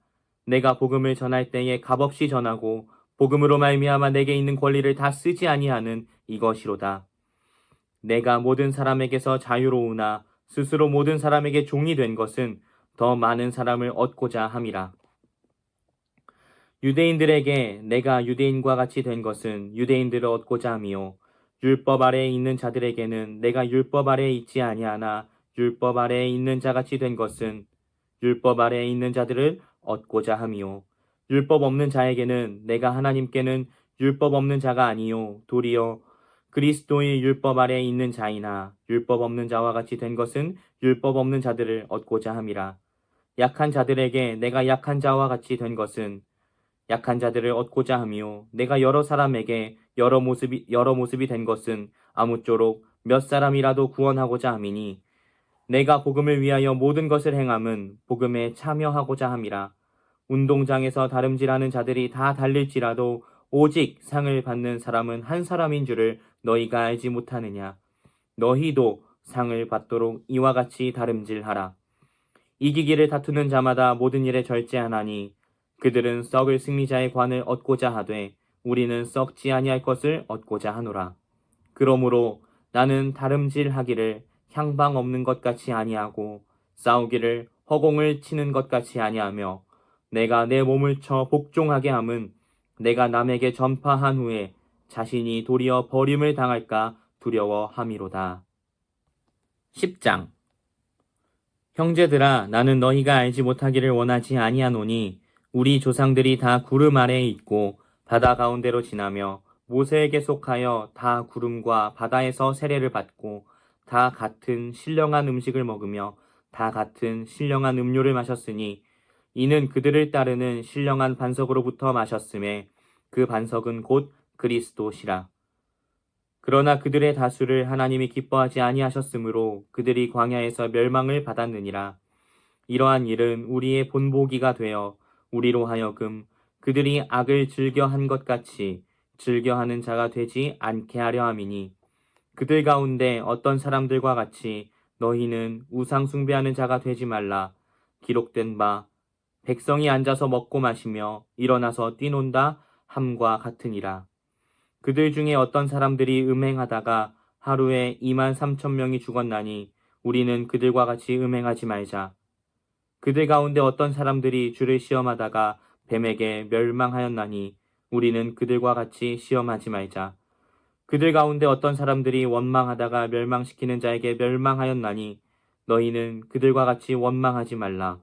내가 복음을 전할 때에 값없이 전하고 복음으로 말미암아 내게 있는 권리를 다 쓰지 아니하는 이것이로다. 내가 모든 사람에게서 자유로우나 스스로 모든 사람에게 종이 된 것은 더 많은 사람을 얻고자 함이라. 유대인들에게 내가 유대인과 같이 된 것은 유대인들을 얻고자 함이요. 율법 아래에 있는 자들에게는 내가 율법 아래에 있지 아니하나 율법 아래에 있는 자같이 된 것은 율법 아래에 있는 자들을 얻고자 함이요. 율법 없는 자에게는 내가 하나님께는 율법 없는 자가 아니요 도리어 그리스도의 율법 아래에 있는 자이나 율법 없는 자와 같이 된 것은 율법 없는 자들을 얻고자 함이라. 약한 자들에게 내가 약한 자와 같이 된 것은 약한 자들을 얻고자 함이요 내가 여러 사람에게 여러 모습이 된 것은 아무쪼록 몇 사람이라도 구원하고자 함이니 내가 복음을 위하여 모든 것을 행함은 복음에 참여하고자 함이라. 운동장에서 다름질하는 자들이 다 달릴지라도 오직 상을 받는 사람은 한 사람인 줄을 너희가 알지 못하느냐. 너희도 상을 받도록 이와 같이 다름질하라. 이기기를 다투는 자마다 모든 일에 절제하나니 그들은 썩을 승리자의 관을 얻고자 하되 우리는 썩지 아니할 것을 얻고자 하노라. 그러므로 나는 다름질하기를 향방 없는 것 같이 아니하고 싸우기를 허공을 치는 것 같이 아니하며 내가 내 몸을 쳐 복종하게 함은 내가 남에게 전파한 후에 자신이 도리어 버림을 당할까 두려워함이로다. 10장. 형제들아, 나는 너희가 알지 못하기를 원하지 아니하노니 우리 조상들이 다 구름 아래에 있고 바다 가운데로 지나며 모세에게 속하여 다 구름과 바다에서 세례를 받고 다 같은 신령한 음식을 먹으며 다 같은 신령한 음료를 마셨으니 이는 그들을 따르는 신령한 반석으로부터 마셨음에 그 반석은 곧 그리스도시라. 그러나 그들의 다수를 하나님이 기뻐하지 아니하셨으므로 그들이 광야에서 멸망을 받았느니라. 이러한 일은 우리의 본보기가 되어 우리로 하여금 그들이 악을 즐겨한 것 같이 즐겨하는 자가 되지 않게 하려 함이니 그들 가운데 어떤 사람들과 같이 너희는 우상 숭배하는 자가 되지 말라. 기록된 바 백성이 앉아서 먹고 마시며 일어나서 뛰논다 함과 같으니라. 그들 중에 어떤 사람들이 음행하다가 하루에 23,000명이 죽었나니 우리는 그들과 같이 음행하지 말자. 그들 가운데 어떤 사람들이 주를 시험하다가 뱀에게 멸망하였나니 우리는 그들과 같이 시험하지 말자. 그들 가운데 어떤 사람들이 원망하다가 멸망시키는 자에게 멸망하였나니 너희는 그들과 같이 원망하지 말라.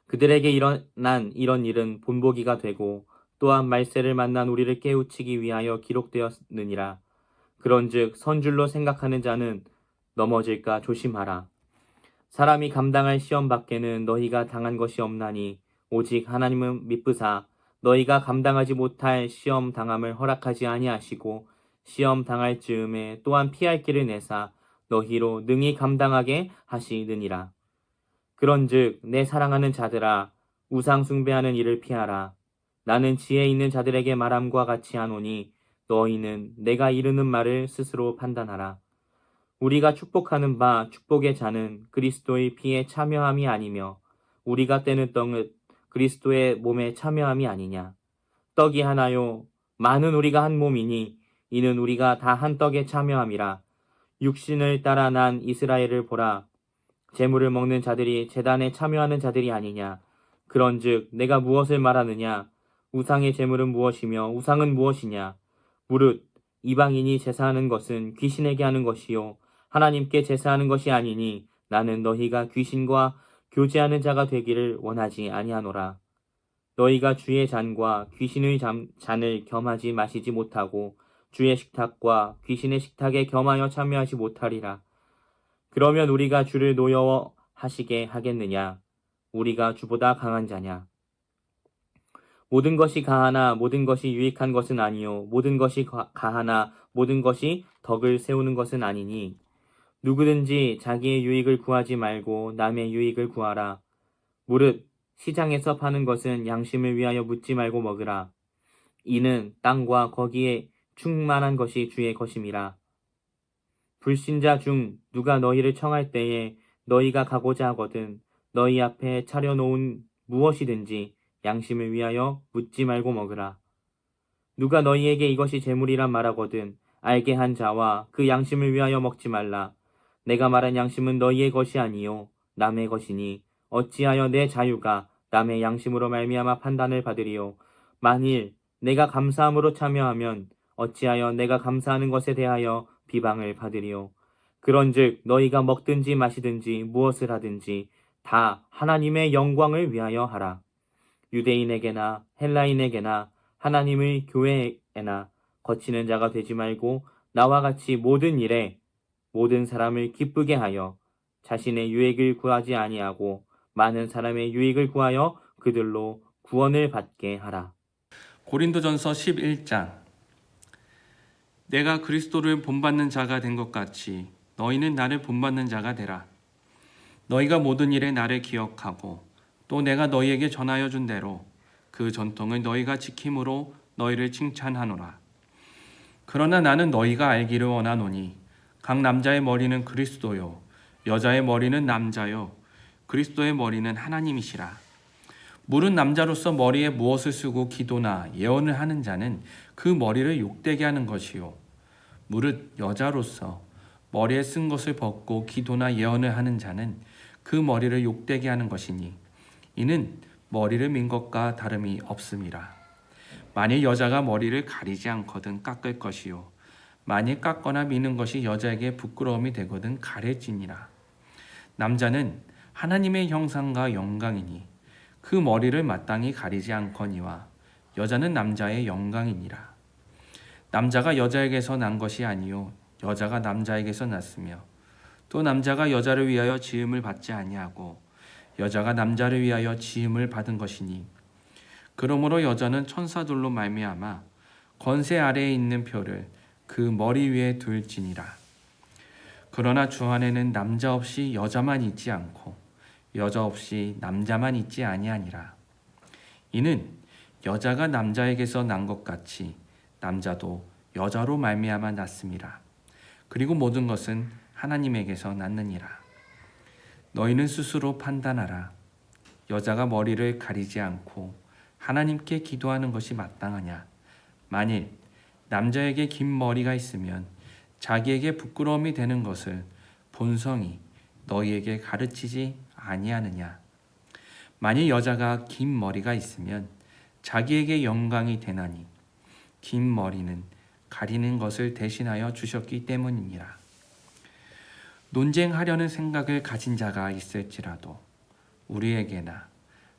그들에게 일어난 이런 일은 본보기가 되고 또한 말세를 만난 우리를 깨우치기 위하여 기록되었느니라. 그런즉 선줄로 생각하는 자는 넘어질까 조심하라. 사람이 감당할 시험 밖에는 너희가 당한 것이 없나니 오직 하나님은 미쁘사 너희가 감당하지 못할 시험 당함을 허락하지 아니하시고 시험 당할 즈음에 또한 피할 길을 내사 너희로 능히 감당하게 하시느니라. 그런즉 내 사랑하는 자들아 우상 숭배하는 일을 피하라. 나는 지혜 있는 자들에게 말함과 같이 하노니 너희는 내가 이르는 말을 스스로 판단하라. 우리가 축복하는 바 축복의 잔은 그리스도의 피에 참여함이 아니며 우리가 떼는 떡은 그리스도의 몸에 참여함이 아니냐. 떡이 하나요 많은 우리가 한 몸이니 이는 우리가 다 한 떡에 참여함이라. 육신을 따라 난 이스라엘을 보라. 제물을 먹는 자들이 제단에 참여하는 자들이 아니냐. 그런즉 내가 무엇을 말하느냐. 우상의 제물은 무엇이며 우상은 무엇이냐. 무릇 이방인이 제사하는 것은 귀신에게 하는 것이요 하나님께 제사하는 것이 아니니 나는 너희가 귀신과 교제하는 자가 되기를 원하지 아니하노라. 너희가 주의 잔과 귀신의 잔을 겸하지 마시지 못하고 주의 식탁과 귀신의 식탁에 겸하여 참여하지 못하리라. 그러면 우리가 주를 노여워하시게 하겠느냐? 우리가 주보다 강한 자냐? 모든 것이 가하나 모든 것이 유익한 것은 아니요 모든 것이 가하나 모든 것이 덕을 세우는 것은 아니니 누구든지 자기의 유익을 구하지 말고 남의 유익을 구하라. 무릇 시장에서 파는 것은 양심을 위하여 묻지 말고 먹으라. 이는 땅과 거기에 충만한 것이 주의 것임이라. 불신자 중 누가 너희를 청할 때에 너희가 가고자 하거든 너희 앞에 차려놓은 무엇이든지 양심을 위하여 묻지 말고 먹으라. 누가 너희에게 이것이 재물이란 말하거든 알게 한 자와 그 양심을 위하여 먹지 말라. 내가 말한 양심은 너희의 것이 아니요 남의 것이니 어찌하여 내 자유가 남의 양심으로 말미암아 판단을 받으리요. 만일 내가 감사함으로 참여하면 어찌하여 내가 감사하는 것에 대하여 비방을 받으리요. 그런즉 너희가 먹든지 마시든지 무엇을 하든지 다 하나님의 영광을 위하여 하라. 유대인에게나 헬라인에게나 하나님의 교회에나 거치는 자가 되지 말고 나와 같이 모든 일에 모든 사람을 기쁘게 하여 자신의 유익을 구하지 아니하고 많은 사람의 유익을 구하여 그들로 구원을 받게 하라. 고린도전서 11장. 내가 그리스도를 본받는 자가 된 것 같이 너희는 나를 본받는 자가 되라. 너희가 모든 일에 나를 기억하고 또 내가 너희에게 전하여 준 대로 그 전통을 너희가 지킴으로 너희를 칭찬하노라. 그러나 나는 너희가 알기를 원하노니 각 남자의 머리는 그리스도요 여자의 머리는 남자요 그리스도의 머리는 하나님이시라. 무릇 남자로서 머리에 무엇을 쓰고 기도나 예언을 하는 자는 그 머리를 욕되게 하는 것이요 무릇 여자로서 머리에 쓴 것을 벗고 기도나 예언을 하는 자는 그 머리를 욕되게 하는 것이니 이는 머리를 민 것과 다름이 없음이라. 만일 여자가 머리를 가리지 않거든 깎을 것이요 만일 깎거나 미는 것이 여자에게 부끄러움이 되거든 가릴지니라. 남자는 하나님의 형상과 영광이니 그 머리를 마땅히 가리지 않거니와 여자는 남자의 영광이니라. 남자가 여자에게서 난 것이 아니요 여자가 남자에게서 났으며 또 남자가 여자를 위하여 지음을 받지 아니하고 여자가 남자를 위하여 지음을 받은 것이니 그러므로 여자는 천사들로 말미암아 권세 아래에 있는 표를 그 머리 위에 둘지니라. 그러나 주 안에는 남자 없이 여자만 있지 않고 여자 없이 남자만 있지 아니하니라. 이는 여자가 남자에게서 난 것 같이 남자도 여자로 말미암아 났음이라. 그리고 모든 것은 하나님에게서 났느니라. 너희는 스스로 판단하라. 여자가 머리를 가리지 않고 하나님께 기도하는 것이 마땅하냐? 만일 남자에게 긴 머리가 있으면 자기에게 부끄러움이 되는 것을 본성이 너희에게 가르치지 아니하느냐? 만일 여자가 긴 머리가 있으면 자기에게 영광이 되나니 긴 머리는 가리는 것을 대신하여 주셨기 때문이니라. 논쟁하려는 생각을 가진 자가 있을지라도 우리에게나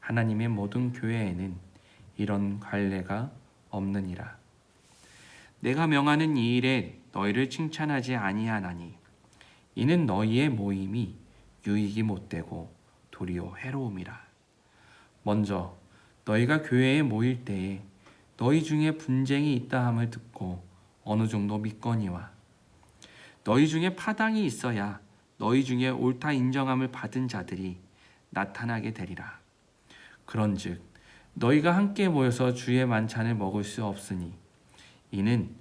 하나님의 모든 교회에는 이런 관례가 없느니라. 내가 명하는 이 일에 너희를 칭찬하지 아니하나니 이는 너희의 모임이 유익이 못되고 도리어 해로움이라. 먼저 너희가 교회에 모일 때에 너희 중에 분쟁이 있다 함을 듣고 어느 정도 믿거니와 너희 중에 파당이 있어야 너희 중에 옳다 인정함을 받은 자들이 나타나게 되리라. 그런즉 너희가 함께 모여서 주의 만찬을 먹을 수 없으니 이는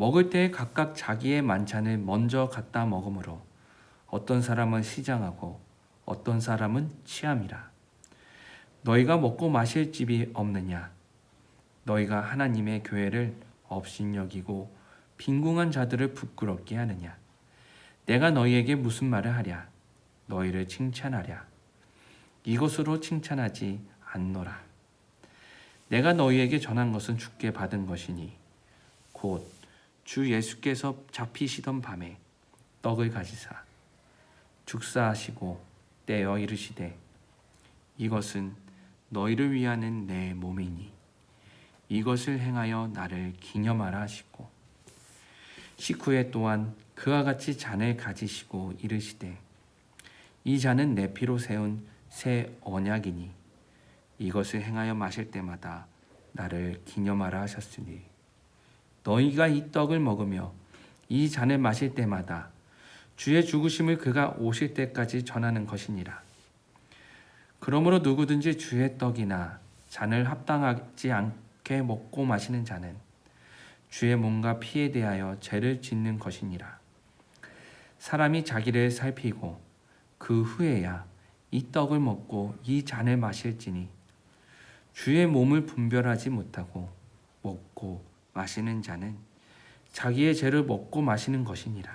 먹을 때에 각각 자기의 만찬을 먼저 갖다 먹으므로 어떤 사람은 시장하고 어떤 사람은 취함이라. 너희가 먹고 마실 집이 없느냐? 너희가 하나님의 교회를 업신여기고 빈궁한 자들을 부끄럽게 하느냐? 내가 너희에게 무슨 말을 하랴? 너희를 칭찬하랴? 이것으로 칭찬하지 않노라. 내가 너희에게 전한 것은 주께 받은 것이니 곧 주 예수께서 잡히시던 밤에 떡을 가지사 축사하시고 떼어 이르시되 이것은 너희를 위하는 내 몸이니 이것을 행하여 나를 기념하라 하시고 식후에 또한 그와 같이 잔을 가지시고 이르시되 이 잔은 내 피로 세운 새 언약이니 이것을 행하여 마실 때마다 나를 기념하라 하셨으니 너희가 이 떡을 먹으며 이 잔을 마실 때마다 주의 죽으심을 그가 오실 때까지 전하는 것이니라. 그러므로 누구든지 주의 떡이나 잔을 합당하지 않게 먹고 마시는 자는 주의 몸과 피에 대하여 죄를 짓는 것이니라. 사람이 자기를 살피고 그 후에야 이 떡을 먹고 이 잔을 마실지니 주의 몸을 분별하지 못하고 먹고 마시는 자는 자기의 죄를 먹고 마시는 것이니라.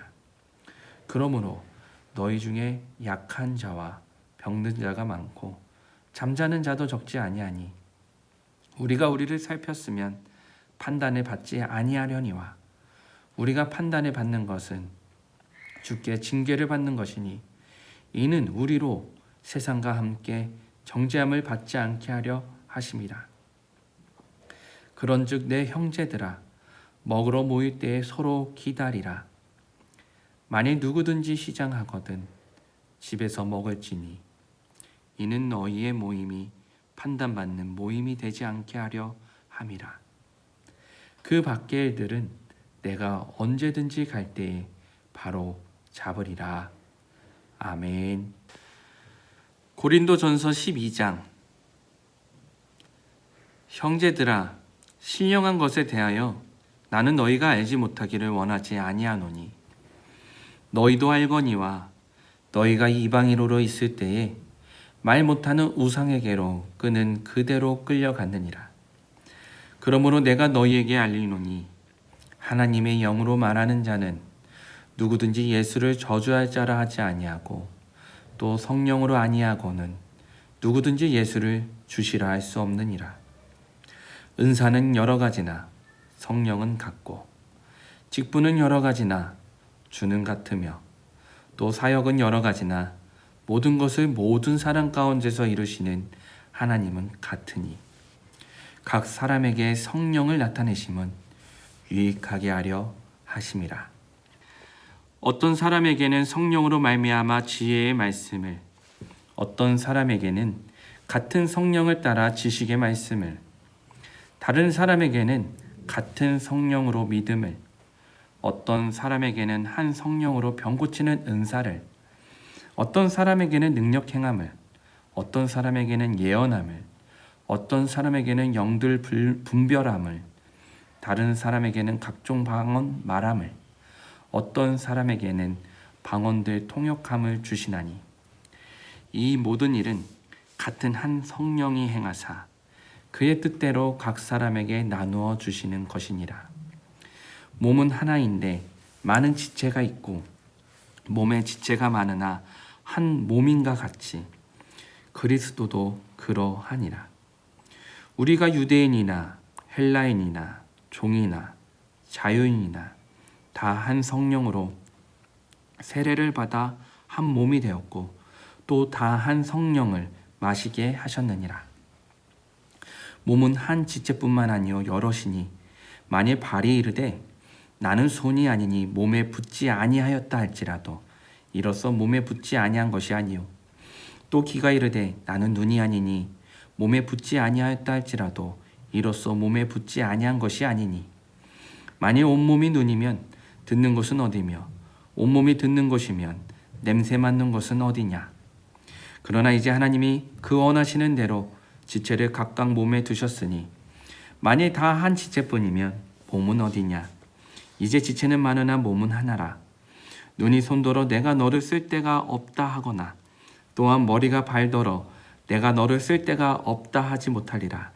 그러므로 너희 중에 약한 자와 병든 자가 많고 잠자는 자도 적지 아니하니 우리가 우리를 살폈으면 판단을 받지 아니하려니와 우리가 판단을 받는 것은 주께 징계를 받는 것이니 이는 우리로 세상과 함께 정죄함을 받지 않게 하려 하심이라. 그런즉 내 형제들아 먹으러 모일 때에 서로 기다리라. 만일 누구든지 시장하거든 집에서 먹을지니 이는 너희의 모임이 판단받는 모임이 되지 않게 하려 함이라. 그 밖의 일들은 내가 언제든지 갈 때에 바로 잡으리라. 아멘. 고린도전서 12장. 형제들아 신령한 것에 대하여 나는 너희가 알지 못하기를 원하지 아니하노니 너희도 알거니와 너희가 이방인으로 있을 때에 말 못하는 우상에게로 끄는 그대로 끌려갔느니라. 그러므로 내가 너희에게 알리노니 하나님의 영으로 말하는 자는 누구든지 예수를 저주할 자라 하지 아니하고 또 성령으로 아니하고는 누구든지 예수를 주시라 할 수 없느니라. 은사는 여러 가지나 성령은 같고 직분은 여러 가지나 주는 같으며 또 사역은 여러 가지나 모든 것을 모든 사람 가운데서 이루시는 하나님은 같으니 각 사람에게 성령을 나타내심은 유익하게 하려 하심이라. 어떤 사람에게는 성령으로 말미암아 지혜의 말씀을, 어떤 사람에게는 같은 성령을 따라 지식의 말씀을, 다른 사람에게는 같은 성령으로 믿음을, 어떤 사람에게는 한 성령으로 병 고치는 은사를, 어떤 사람에게는 능력 행함을, 어떤 사람에게는 예언함을, 어떤 사람에게는 영들 분별함을, 다른 사람에게는 각종 방언 말함을, 어떤 사람에게는 방언들 통역함을 주시나니 이 모든 일은 같은 한 성령이 행하사 그의 뜻대로 각 사람에게 나누어 주시는 것이니라. 몸은 하나인데 많은 지체가 있고 몸에 지체가 많으나 한 몸인가 같이 그리스도도 그러하니라. 우리가 유대인이나 헬라인이나 종이나 자유인이나 다 한 성령으로 세례를 받아 한 몸이 되었고 또 다 한 성령을 마시게 하셨느니라. 몸은 한 지체뿐만 아니요 여럿이니 만일 발이 이르되 나는 손이 아니니 몸에 붙지 아니하였다 할지라도 이로써 몸에 붙지 아니한 것이 아니요 또 귀가 이르되 나는 눈이 아니니 몸에 붙지 아니하였다 할지라도 이로써 몸에 붙지 아니한 것이 아니니 만일 온몸이 눈이면 듣는 것은 어디며 온몸이 듣는 것이면 냄새 맡는 것은 어디냐. 그러나 이제 하나님이 그 원하시는 대로 지체를 각각 몸에 두셨으니 만일 다 한 지체뿐이면 몸은 어디냐. 이제 지체는 많으나 몸은 하나라. 눈이 손더러 내가 너를 쓸 데가 없다 하거나 또한 머리가 발더러 내가 너를 쓸 데가 없다 하지 못하리라.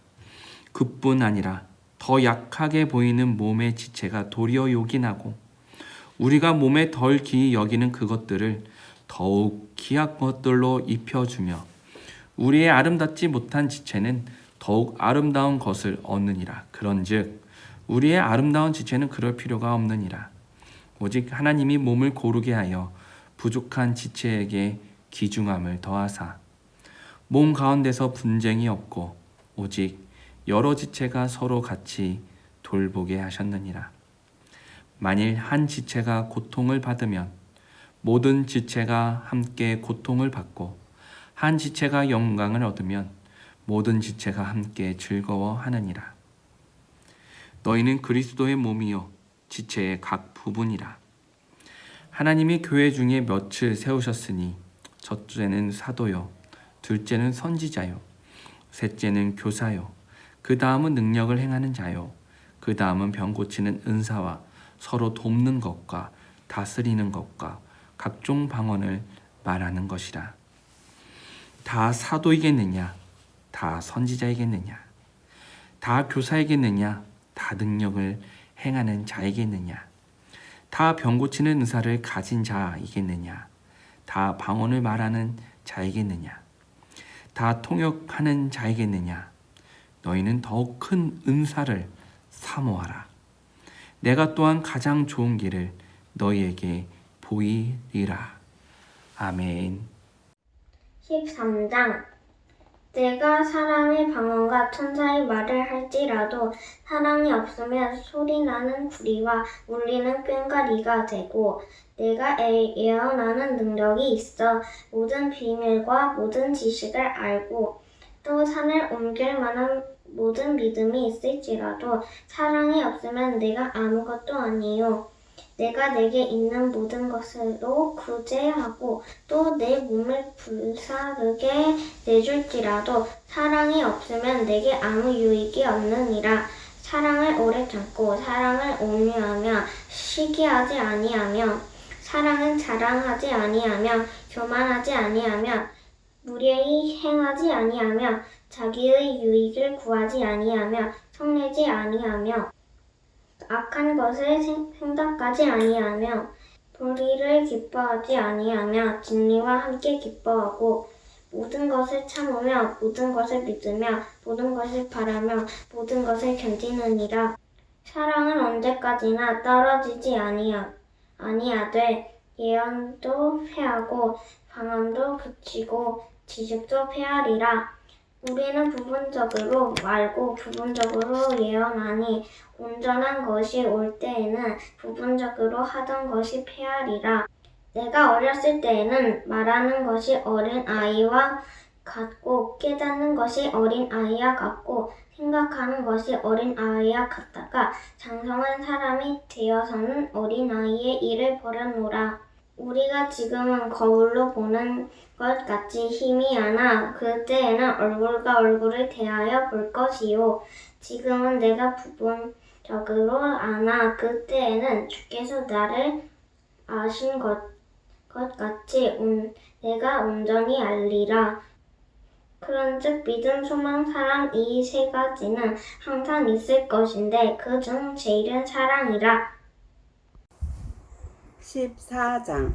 그뿐 아니라 더 약하게 보이는 몸의 지체가 도리어 요긴하고 우리가 몸에 덜 귀히 여기는 그것들을 더욱 귀한 것들로 입혀주며 우리의 아름답지 못한 지체는 더욱 아름다운 것을 얻느니라. 그런즉 우리의 아름다운 지체는 그럴 필요가 없느니라. 오직 하나님이 몸을 고르게 하여 부족한 지체에게 귀중함을 더하사 몸 가운데서 분쟁이 없고 오직 여러 지체가 서로 같이 돌보게 하셨느니라. 만일 한 지체가 고통을 받으면 모든 지체가 함께 고통을 받고 한 지체가 영광을 얻으면 모든 지체가 함께 즐거워하느니라. 너희는 그리스도의 몸이요 지체의 각 부분이라. 하나님이 교회 중에 몇을 세우셨으니 첫째는 사도요 둘째는 선지자요 셋째는 교사요 그 다음은 능력을 행하는 자요 그 다음은 병 고치는 은사와 서로 돕는 것과 다스리는 것과 각종 방언을 말하는 것이라. 다 사도이겠느냐? 다 선지자이겠느냐? 다 교사이겠느냐? 다 능력을 행하는 자이겠느냐? 다 병 고치는 은사를 가진 자이겠느냐? 다 방언을 말하는 자이겠느냐? 다 통역하는 자이겠느냐? 너희는 더욱 큰 은사를 사모하라. 내가 또한 가장 좋은 길을 너희에게 보이리라. 아멘. 13장. 내가 사람의 방언과 천사의 말을 할지라도 사랑이 없으면 소리나는 구리와 울리는 꽹과리가 되고 내가 예언하는 능력이 있어 모든 비밀과 모든 지식을 알고 또 산을 옮길 만한 모든 믿음이 있을지라도 사랑이 없으면 내가 아무것도 아니요 내가 내게 있는 모든 것으로 구제하고 또 내 몸을 불사르게 내줄지라도 사랑이 없으면 내게 아무 유익이 없느니라. 사랑을 오래 참고 사랑을 온유하며 시기하지 아니하며 사랑은 자랑하지 아니하며 교만하지 아니하며 무례히 행하지 아니하며 자기의 유익을 구하지 아니하며 성내지 아니하며 악한 것을 생각하지 아니하며 불의를 기뻐하지 아니하며 진리와 함께 기뻐하고 모든 것을 참으며 모든 것을 믿으며 모든 것을 바라며 모든 것을 견디느니라. 사랑은 언제까지나 떨어지지 아니하되 예언도 패하고 방언도 그치고 지식도 패하리라. 우리는 부분적으로 말고 부분적으로 예언하니 온전한 것이 올 때에는 부분적으로 하던 것이 패하리라. 내가 어렸을 때에는 말하는 것이 어린 아이와 같고 깨닫는 것이 어린 아이와 같고 생각하는 것이 어린 아이와 같다가 장성한 사람이 되어서는 어린 아이의 일을 버렸노라. 우리가 지금은 거울로 보는 것 같이 힘이 하나 그때에는 얼굴과 얼굴을 대하여 볼 것이요 지금은 내가 부분적으로 아나 그때에는 주께서 나를 아신 것 같이 내가 온전히 알리라. 그런즉 믿음, 소망, 사랑 이 세 가지는 항상 있을 것인데 그 중 제일은 사랑이라. 14장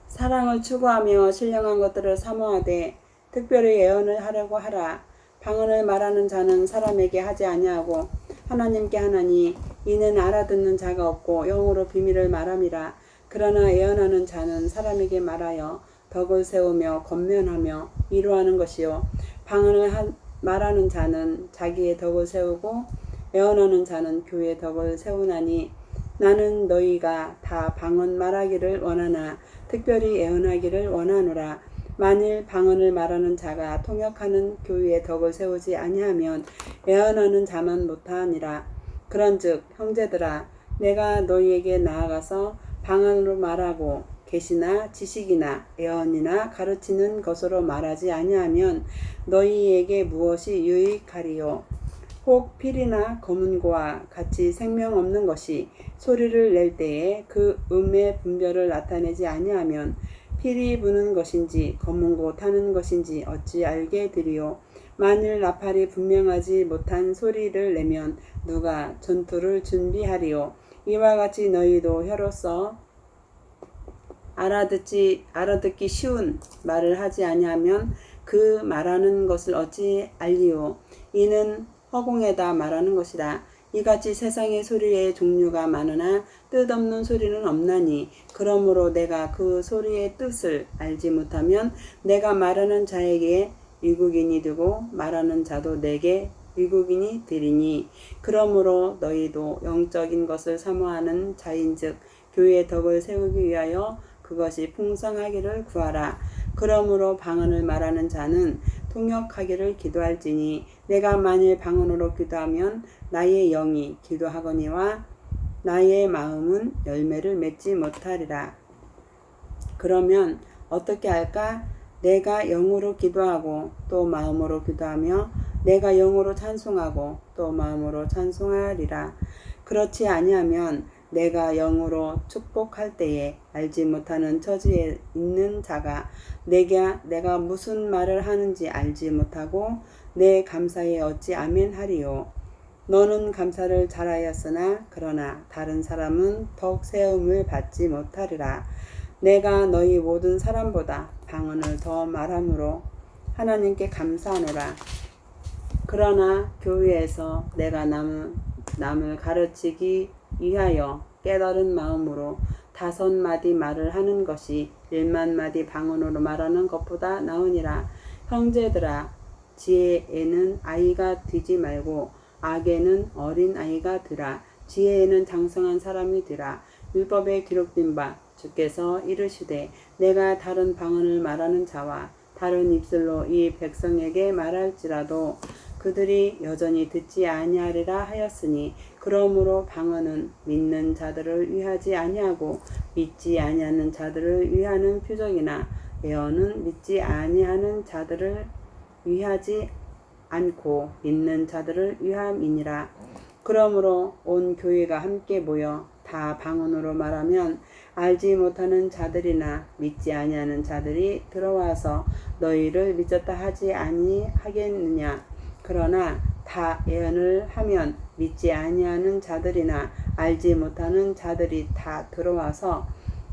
사랑을 추구하며 신령한 것들을 사모하되 특별히 예언을 하려고 하라. 방언을 말하는 자는 사람에게 하지 아니하고 하나님께 하나니 이는 알아듣는 자가 없고 영으로 비밀을 말함이라. 그러나 예언하는 자는 사람에게 말하여 덕을 세우며 권면하며 위로하는 것이요 방언을 말하는 자는 자기의 덕을 세우고 예언하는 자는 교회의 덕을 세우나니 나는 너희가 다 방언 말하기를 원하나 특별히 예언하기를 원하노라. 만일 방언을 말하는 자가 통역하는 교회의 덕을 세우지 아니하면 예언하는 자만 못하니라. 그런즉 형제들아 내가 너희에게 나아가서 방언으로 말하고 계시나 지식이나 예언이나 가르치는 것으로 말하지 아니하면 너희에게 무엇이 유익하리요. 혹 필이나 검은고와 같이 생명 없는 것이 소리를 낼 때에 그 음의 분별을 나타내지 아니하면 필이 부는 것인지 검은고 타는 것인지 어찌 알게 되리요. 만일 나팔이 분명하지 못한 소리를 내면 누가 전투를 준비하리요. 이와 같이 너희도 혀로서 알아듣기 쉬운 말을 하지 아니하면 그 말하는 것을 어찌 알리요. 이는 허공에다 말하는 것이다. 이같이 세상의 소리의 종류가 많으나 뜻없는 소리는 없나니 그러므로 내가 그 소리의 뜻을 알지 못하면 내가 말하는 자에게 위국인이 되고 말하는 자도 내게 위국인이 되리니 그러므로 너희도 영적인 것을 사모하는 자인즉 교회의 덕을 세우기 위하여 그것이 풍성하기를 구하라. 그러므로 방언을 말하는 자는 통역하기를 기도할지니 내가 만일 방언으로 기도하면 나의 영이 기도하거니와 나의 마음은 열매를 맺지 못하리라. 그러면 어떻게 할까? 내가 영으로 기도하고 또 마음으로 기도하며 내가 영으로 찬송하고 또 마음으로 찬송하리라. 그렇지 아니하면 내가 영으로 축복할 때에 알지 못하는 처지에 있는 자가 내가 무슨 말을 하는지 알지 못하고 내 감사에 어찌 아멘 하리요. 너는 감사를 잘하였으나 그러나 다른 사람은 덕 세움을 받지 못하리라. 내가 너희 모든 사람보다 방언을 더 말함으로 하나님께 감사하노라. 그러나 교회에서 내가 남을 가르치기 위하여 깨달은 마음으로 5마디 말을 하는 것이 1만마디 방언으로 말하는 것보다 나으니라. 형제들아 지혜에는 아이가 되지 말고 악에는 어린 아이가 되라. 지혜에는 장성한 사람이 되라. 율법에 기록된 바 주께서 이르시되 내가 다른 방언을 말하는 자와 다른 입술로 이 백성에게 말할지라도 그들이 여전히 듣지 아니하리라 하였으니 그러므로 방언은 믿는 자들을 위하지 아니하고 믿지 아니하는 자들을 위하는 표적이나 예언은 믿지 아니하는 자들을 위하지 않고 믿는 자들을 위함이니라. 그러므로 온 교회가 함께 모여 다 방언으로 말하면 알지 못하는 자들이나 믿지 아니하는 자들이 들어와서 너희를 믿었다 하지 아니하겠느냐. 그러나 다 예언을 하면 믿지 아니하는 자들이나 알지 못하는 자들이 다 들어와서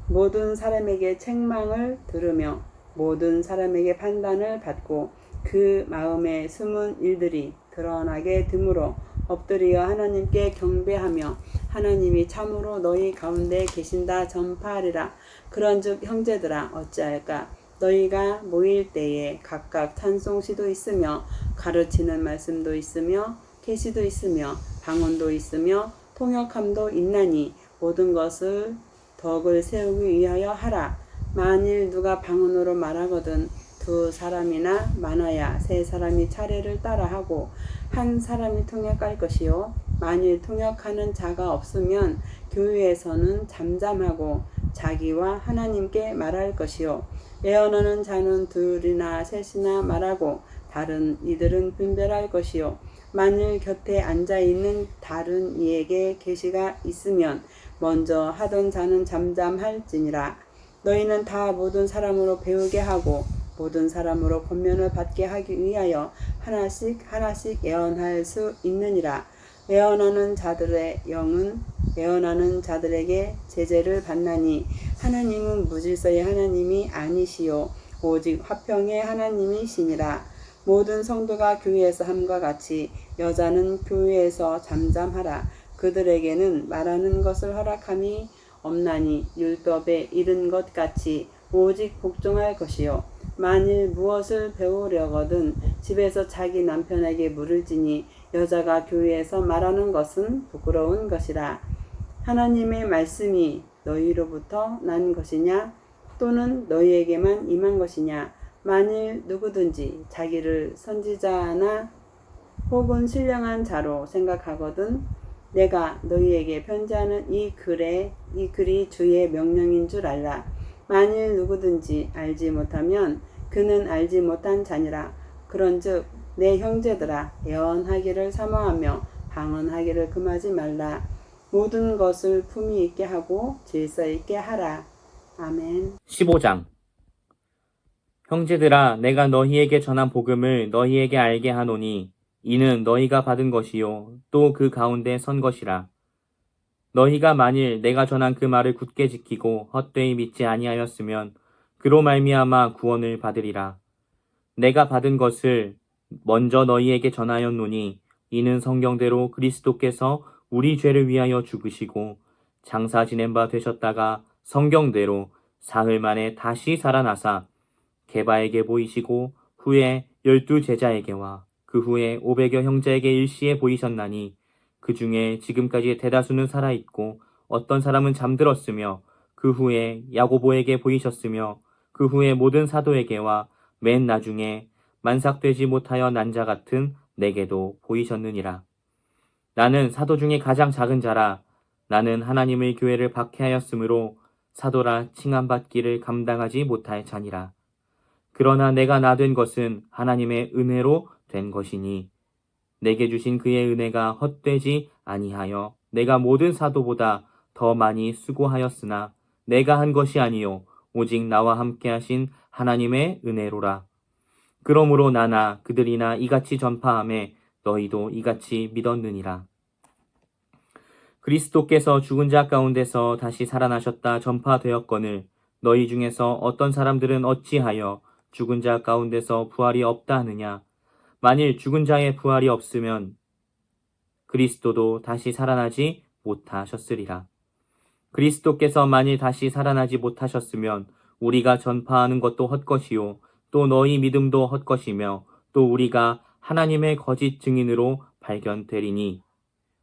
모든 사람에게 책망을 들으며 모든 사람에게 판단을 받고 그 마음에 숨은 일들이 드러나게 되므로 엎드려 하나님께 경배하며 하나님이 참으로 너희 가운데 계신다 전파하리라. 그런즉 형제들아 어찌할까? 너희가 모일 때에 각각 찬송시도 있으며 가르치는 말씀도 있으며 계시도 있으며 방언도 있으며 통역함도 있나니 모든 것을 덕을 세우기 위하여 하라. 만일 누가 방언으로 말하거든 2사람이나 많아야 3사람이 차례를 따라하고 1사람이 통역할 것이요 만일 통역하는 자가 없으면 교회에서는 잠잠하고 자기와 하나님께 말할 것이요 예언하는 자는 2이나 3이나 말하고 다른 이들은 분별할 것이요 만일 곁에 앉아있는 다른 이에게 계시가 있으면 먼저 하던 자는 잠잠할지니라. 너희는 다 모든 사람으로 배우게 하고 모든 사람으로 권면을 받게 하기 위하여 하나씩 예언할 수 있느니라. 예언하는 자들의 영은 예언하는 자들에게 제재를 받나니 하나님은 무질서의 하나님이 아니시요 오직 화평의 하나님이시니라. 모든 성도가 교회에서 함과 같이 여자는 교회에서 잠잠하라. 그들에게는 말하는 것을 허락함이 없나니 율법에 이른 것 같이 오직 복종할 것이요 만일 무엇을 배우려거든 집에서 자기 남편에게 물을지니 여자가 교회에서 말하는 것은 부끄러운 것이라. 하나님의 말씀이 너희로부터 난 것이냐 또는 너희에게만 임한 것이냐. 만일 누구든지 자기를 선지자나 혹은 신령한 자로 생각하거든 내가 너희에게 편지하는 이 글이 주의 명령인 줄 알라. 만일 누구든지 알지 못하면 그는 알지 못한 자니라. 그런즉 내 형제들아 예언하기를 사모하며 방언하기를 금하지 말라. 모든 것을 품위 있게 하고 질서 있게 하라. 아멘. 15장. 형제들아, 내가 너희에게 전한 복음을 너희에게 알게 하노니 이는 너희가 받은 것이요 또 그 가운데 선 것이라. 너희가 만일 내가 전한 그 말을 굳게 지키고 헛되이 믿지 아니하였으면 그로 말미암아 구원을 받으리라. 내가 받은 것을 먼저 너희에게 전하였노니 이는 성경대로 그리스도께서 우리 죄를 위하여 죽으시고 장사 지낸 바 되셨다가 성경대로 사흘 만에 다시 살아나사 게바에게 보이시고 후에 12 제자에게와 그 후에 500여 형제에게 일시에 보이셨나니 그 중에 지금까지 대다수는 살아있고 어떤 사람은 잠들었으며 그 후에 야고보에게 보이셨으며 그 후에 모든 사도에게와 맨 나중에 만삭되지 못하여 난 자 같은 내게도 보이셨느니라. 나는 사도 중에 가장 작은 자라. 나는 하나님의 교회를 박해하였으므로 사도라 칭함받기를 감당하지 못할 자니라. 그러나 내가 나 된 것은 하나님의 은혜로 된 것이니 내게 주신 그의 은혜가 헛되지 아니하여 내가 모든 사도보다 더 많이 수고하였으나 내가 한 것이 아니요 오직 나와 함께 하신 하나님의 은혜로라. 그러므로 나나 그들이나 이같이 전파하매 너희도 이같이 믿었느니라. 그리스도께서 죽은 자 가운데서 다시 살아나셨다 전파되었거늘 너희 중에서 어떤 사람들은 어찌하여 죽은 자 가운데서 부활이 없다 하느냐. 만일 죽은 자의 부활이 없으면 그리스도도 다시 살아나지 못하셨으리라. 그리스도께서 만일 다시 살아나지 못하셨으면 우리가 전파하는 것도 헛것이요 또 너희 믿음도 헛것이며 또 우리가 하나님의 거짓 증인으로 발견되리니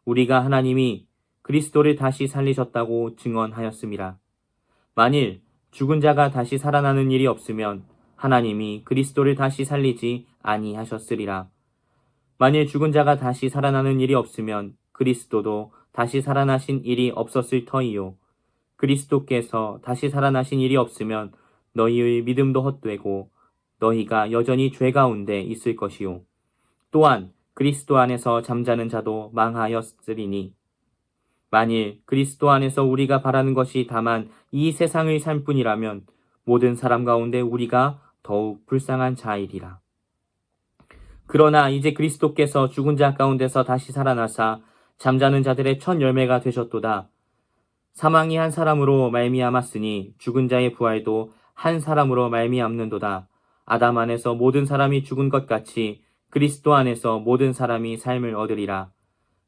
우리가 하나님이 그리스도를 다시 살리셨다고 증언하였음이라. 만일 죽은 자가 다시 살아나는 일이 없으면 하나님이 그리스도를 다시 살리지 아니하셨으리라. 만일 죽은 자가 다시 살아나는 일이 없으면 그리스도도 다시 살아나신 일이 없었을 터이요. 그리스도께서 다시 살아나신 일이 없으면 너희의 믿음도 헛되고 너희가 여전히 죄 가운데 있을 것이요. 또한 그리스도 안에서 잠자는 자도 망하였으리니 만일 그리스도 안에서 우리가 바라는 것이 다만 이 세상의 삶뿐이라면 모든 사람 가운데 우리가 더욱 불쌍한 자이리라. 그러나 이제 그리스도께서 죽은 자 가운데서 다시 살아나사 잠자는 자들의 첫 열매가 되셨도다. 사망이 한 사람으로 말미암았으니 죽은 자의 부활도 한 사람으로 말미암는도다. 아담 안에서 모든 사람이 죽은 것 같이 그리스도 안에서 모든 사람이 삶을 얻으리라.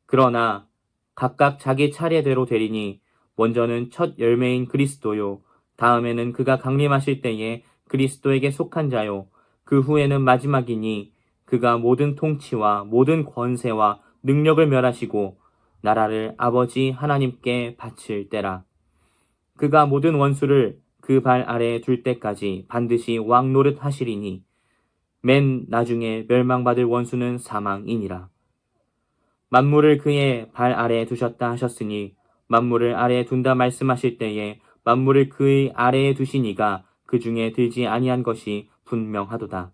그러나 각각 자기 차례대로 되리니 먼저는 첫 열매인 그리스도요 다음에는 그가 강림하실 때에 그리스도에게 속한 자요 그 후에는 마지막이니 그가 모든 통치와 모든 권세와 능력을 멸하시고 나라를 아버지 하나님께 바칠 때라. 그가 모든 원수를 그 발 아래에 둘 때까지 반드시 왕 노릇 하시리니 맨 나중에 멸망받을 원수는 사망이니라. 만물을 그의 발 아래에 두셨다 하셨으니 만물을 아래에 둔다 말씀하실 때에 만물을 그의 아래에 두시니가 그 중에 들지 아니한 것이 분명하도다.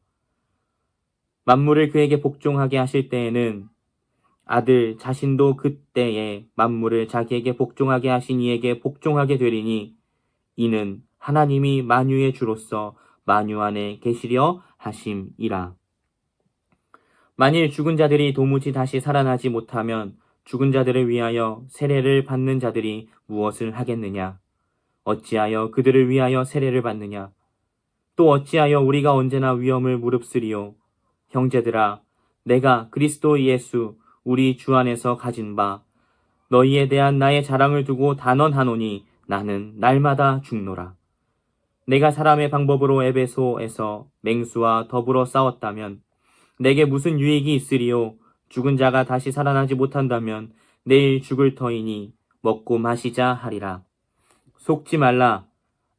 만물을 그에게 복종하게 하실 때에는 아들 자신도 그때에 만물을 자기에게 복종하게 하신 이에게 복종하게 되리니 이는 하나님이 만유의 주로서 만유 안에 계시려 하심이라. 만일 죽은 자들이 도무지 다시 살아나지 못하면 죽은 자들을 위하여 세례를 받는 자들이 무엇을 하겠느냐? 어찌하여 그들을 위하여 세례를 받느냐? 또 어찌하여 우리가 언제나 위험을 무릅쓰리요? 형제들아, 내가 그리스도 예수 우리 주 안에서 가진 바 너희에 대한 나의 자랑을 두고 단언하노니 나는 날마다 죽노라. 내가 사람의 방법으로 에베소에서 맹수와 더불어 싸웠다면 내게 무슨 유익이 있으리요? 죽은 자가 다시 살아나지 못한다면 내일 죽을 터이니 먹고 마시자 하리라. 속지 말라.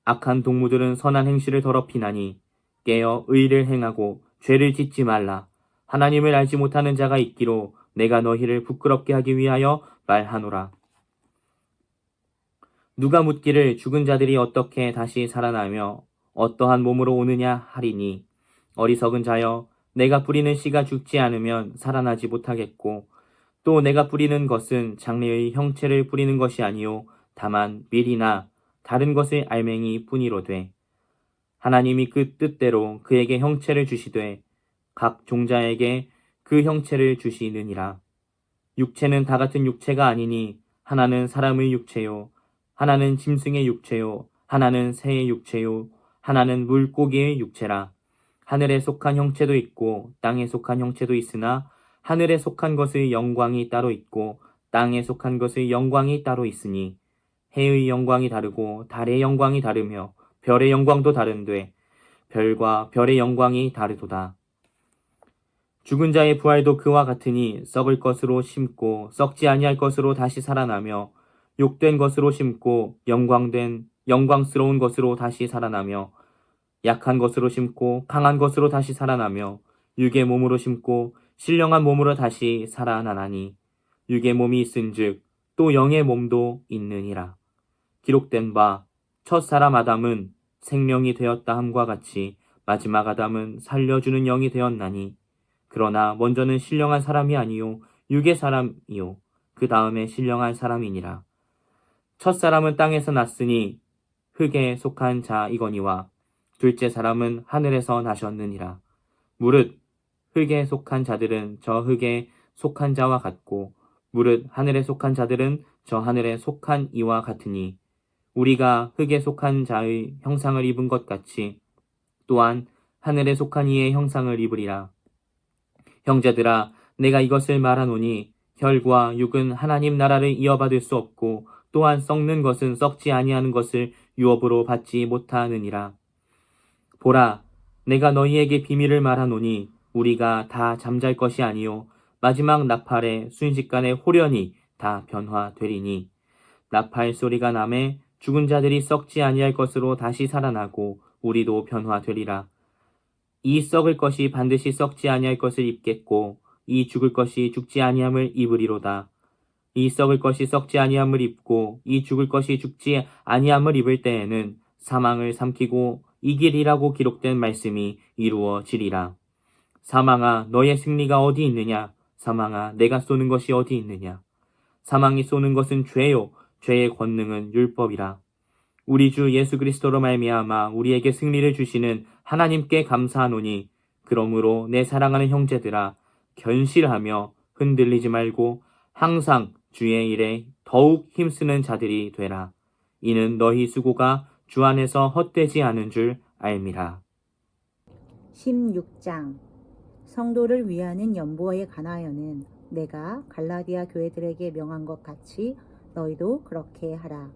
악한 동무들은 선한 행실을 더럽히나니 깨어 의를 행하고 죄를 짓지 말라. 하나님을 알지 못하는 자가 있기로 내가 너희를 부끄럽게 하기 위하여 말하노라. 누가 묻기를 죽은 자들이 어떻게 다시 살아나며 어떠한 몸으로 오느냐 하리니 어리석은 자여 내가 뿌리는 씨가 죽지 않으면 살아나지 못하겠고 또 내가 뿌리는 것은 장래의 형체를 뿌리는 것이 아니요 다만 밀이나 다른 것의 알맹이 뿐이로되 하나님이 그 뜻대로 그에게 형체를 주시되 각 종자에게 그 형체를 주시느니라. 육체는 다 같은 육체가 아니니 하나는 사람의 육체요 하나는 짐승의 육체요 하나는 새의 육체요 하나는 물고기의 육체라. 하늘에 속한 형체도 있고 땅에 속한 형체도 있으나 하늘에 속한 것의 영광이 따로 있고 땅에 속한 것의 영광이 따로 있으니 해의 영광이 다르고 달의 영광이 다르며 별의 영광도 다른데 별과 별의 영광이 다르도다. 죽은 자의 부활도 그와 같으니 썩을 것으로 심고 썩지 아니할 것으로 다시 살아나며 욕된 것으로 심고 영광스러운 것으로 다시 살아나며 약한 것으로 심고 강한 것으로 다시 살아나며 육의 몸으로 심고 신령한 몸으로 다시 살아나나니 육의 몸이 있은즉 또 영의 몸도 있느니라. 기록된 바 첫사람 아담은 생명이 되었다 함과 같이 마지막 아담은 살려주는 영이 되었나니 그러나 먼저는 신령한 사람이 아니요 육의 사람이요 그 다음에 신령한 사람이니라. 첫사람은 땅에서 났으니 흙에 속한 자이거니와 둘째 사람은 하늘에서 나셨느니라. 무릇 흙에 속한 자들은 저 흙에 속한 자와 같고 무릇 하늘에 속한 자들은 저 하늘에 속한 이와 같으니 우리가 흙에 속한 자의 형상을 입은 것 같이 또한 하늘에 속한 이의 형상을 입으리라. 형제들아, 내가 이것을 말하노니 혈과 육은 하나님 나라를 이어받을 수 없고 또한 썩는 것은 썩지 아니하는 것을 유업으로 받지 못하느니라. 보라, 내가 너희에게 비밀을 말하노니 우리가 다 잠잘 것이 아니요 마지막 나팔에 순식간에 호련히 다 변화되리니 나팔 소리가 나매 죽은 자들이 썩지 아니할 것으로 다시 살아나고 우리도 변화되리라. 이 썩을 것이 반드시 썩지 아니할 것을 입겠고 이 죽을 것이 죽지 아니함을 입으리로다. 이 썩을 것이 썩지 아니함을 입고 이 죽을 것이 죽지 아니함을 입을 때에는 사망을 삼키고 이기리라고 기록된 말씀이 이루어지리라. 사망아, 너의 승리가 어디 있느냐? 사망아, 내가 쏘는 것이 어디 있느냐? 사망이 쏘는 것은 죄요, 죄의 권능은 율법이라. 우리 주 예수 그리스도로 말미암아 우리에게 승리를 주시는 하나님께 감사하노니 그러므로 내 사랑하는 형제들아 견실하며 흔들리지 말고 항상 주의 일에 더욱 힘쓰는 자들이 되라. 이는 너희 수고가 주 안에서 헛되지 않은 줄 알미라. 16장 성도를 위하는 연보에 관하여는 내가 갈라디아 교회들에게 명한 것 같이 너희도 그렇게 하라.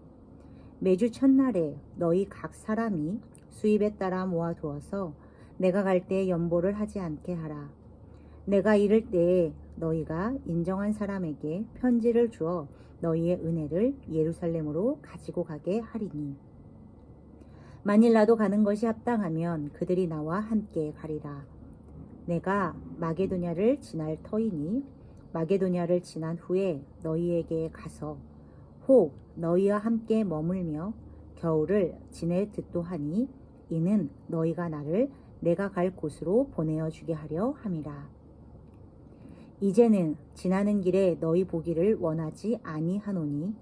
매주 첫날에 너희 각 사람이 수입에 따라 모아두어서 내가 갈 때에 연보를 하지 않게 하라. 내가 이를 때에 너희가 인정한 사람에게 편지를 주어 너희의 은혜를 예루살렘으로 가지고 가게 하리니 만일 나도 가는 것이 합당하면 그들이 나와 함께 가리라. 내가 마게도냐를 지날 터이니 마게도냐를 지난 후에 너희에게 가서 혹 너희와 함께 머물며 겨울을 지낼 듯도 하니 이는 너희가 나를 내가 갈 곳으로 보내어 주게 하려 함이라. 이제는 지나는 길에 너희 보기를 원하지 아니하노니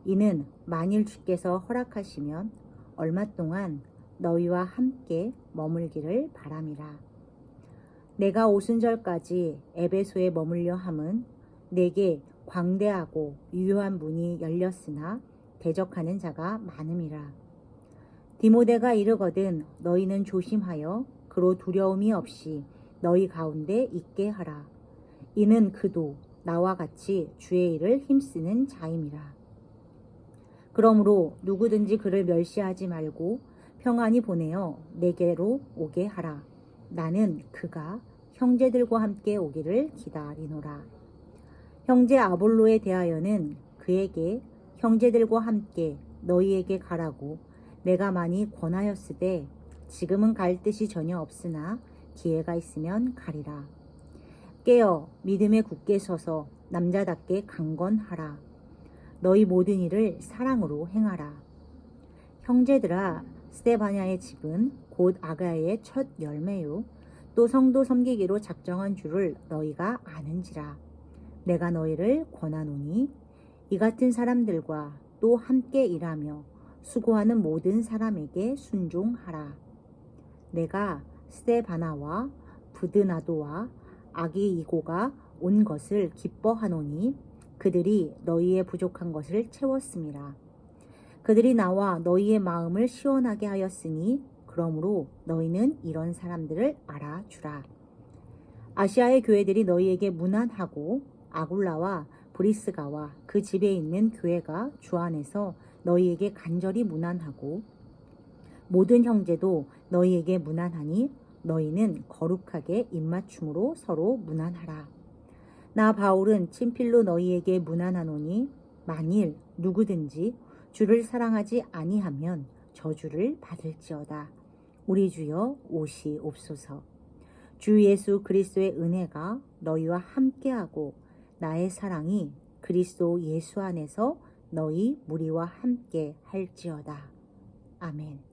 이는 만일 주께서 허락하시면 얼마 동안 너희와 함께 머물기를 바람이라. 내가 오순절까지 에베소에 머물려 함은 내게 광대하고 유효한 문이 열렸으나 대적하는 자가 많음이라. 디모데가 이르거든 너희는 조심하여 그로 두려움이 없이 너희 가운데 있게 하라. 이는 그도 나와 같이 주의 일을 힘쓰는 자임이라. 그러므로 누구든지 그를 멸시하지 말고 평안히 보내어 내게로 오게 하라. 나는 그가 형제들과 함께 오기를 기다리노라. 형제 아볼로에 대하여는 그에게 형제들과 함께 너희에게 가라고 내가 많이 권하였으되 지금은 갈 뜻이 전혀 없으나 기회가 있으면 가리라. 깨어 믿음에 굳게 서서 남자답게 강건하라. 너희 모든 일을 사랑으로 행하라. 형제들아, 스데바냐의 집은 곧 아가야의 첫 열매요 또 성도 섬기기로 작정한 줄을 너희가 아는지라. 내가 너희를 권하노니 이 같은 사람들과 또 함께 일하며 수고하는 모든 사람에게 순종하라. 내가 스데바나와 부드나도와 아기이고가 온 것을 기뻐하노니 그들이 너희의 부족한 것을 채웠음이라. 그들이 나와 너희의 마음을 시원하게 하였으니 그러므로 너희는 이런 사람들을 알아주라. 아시아의 교회들이 너희에게 문안하고 아굴라와 브리스가와 그 집에 있는 교회가 주 안에서 너희에게 간절히 문안하고 모든 형제도 너희에게 문안하니 너희는 거룩하게 입맞춤으로 서로 문안하라. 나 바울은 친필로 너희에게 문안하노니 만일 누구든지 주를 사랑하지 아니하면 저주를 받을지어다. 우리 주여 오시옵소서. 주 예수 그리스도의 은혜가 너희와 함께하고 나의 사랑이 그리스도 예수 안에서 너희 무리와 함께 할지어다. 아멘.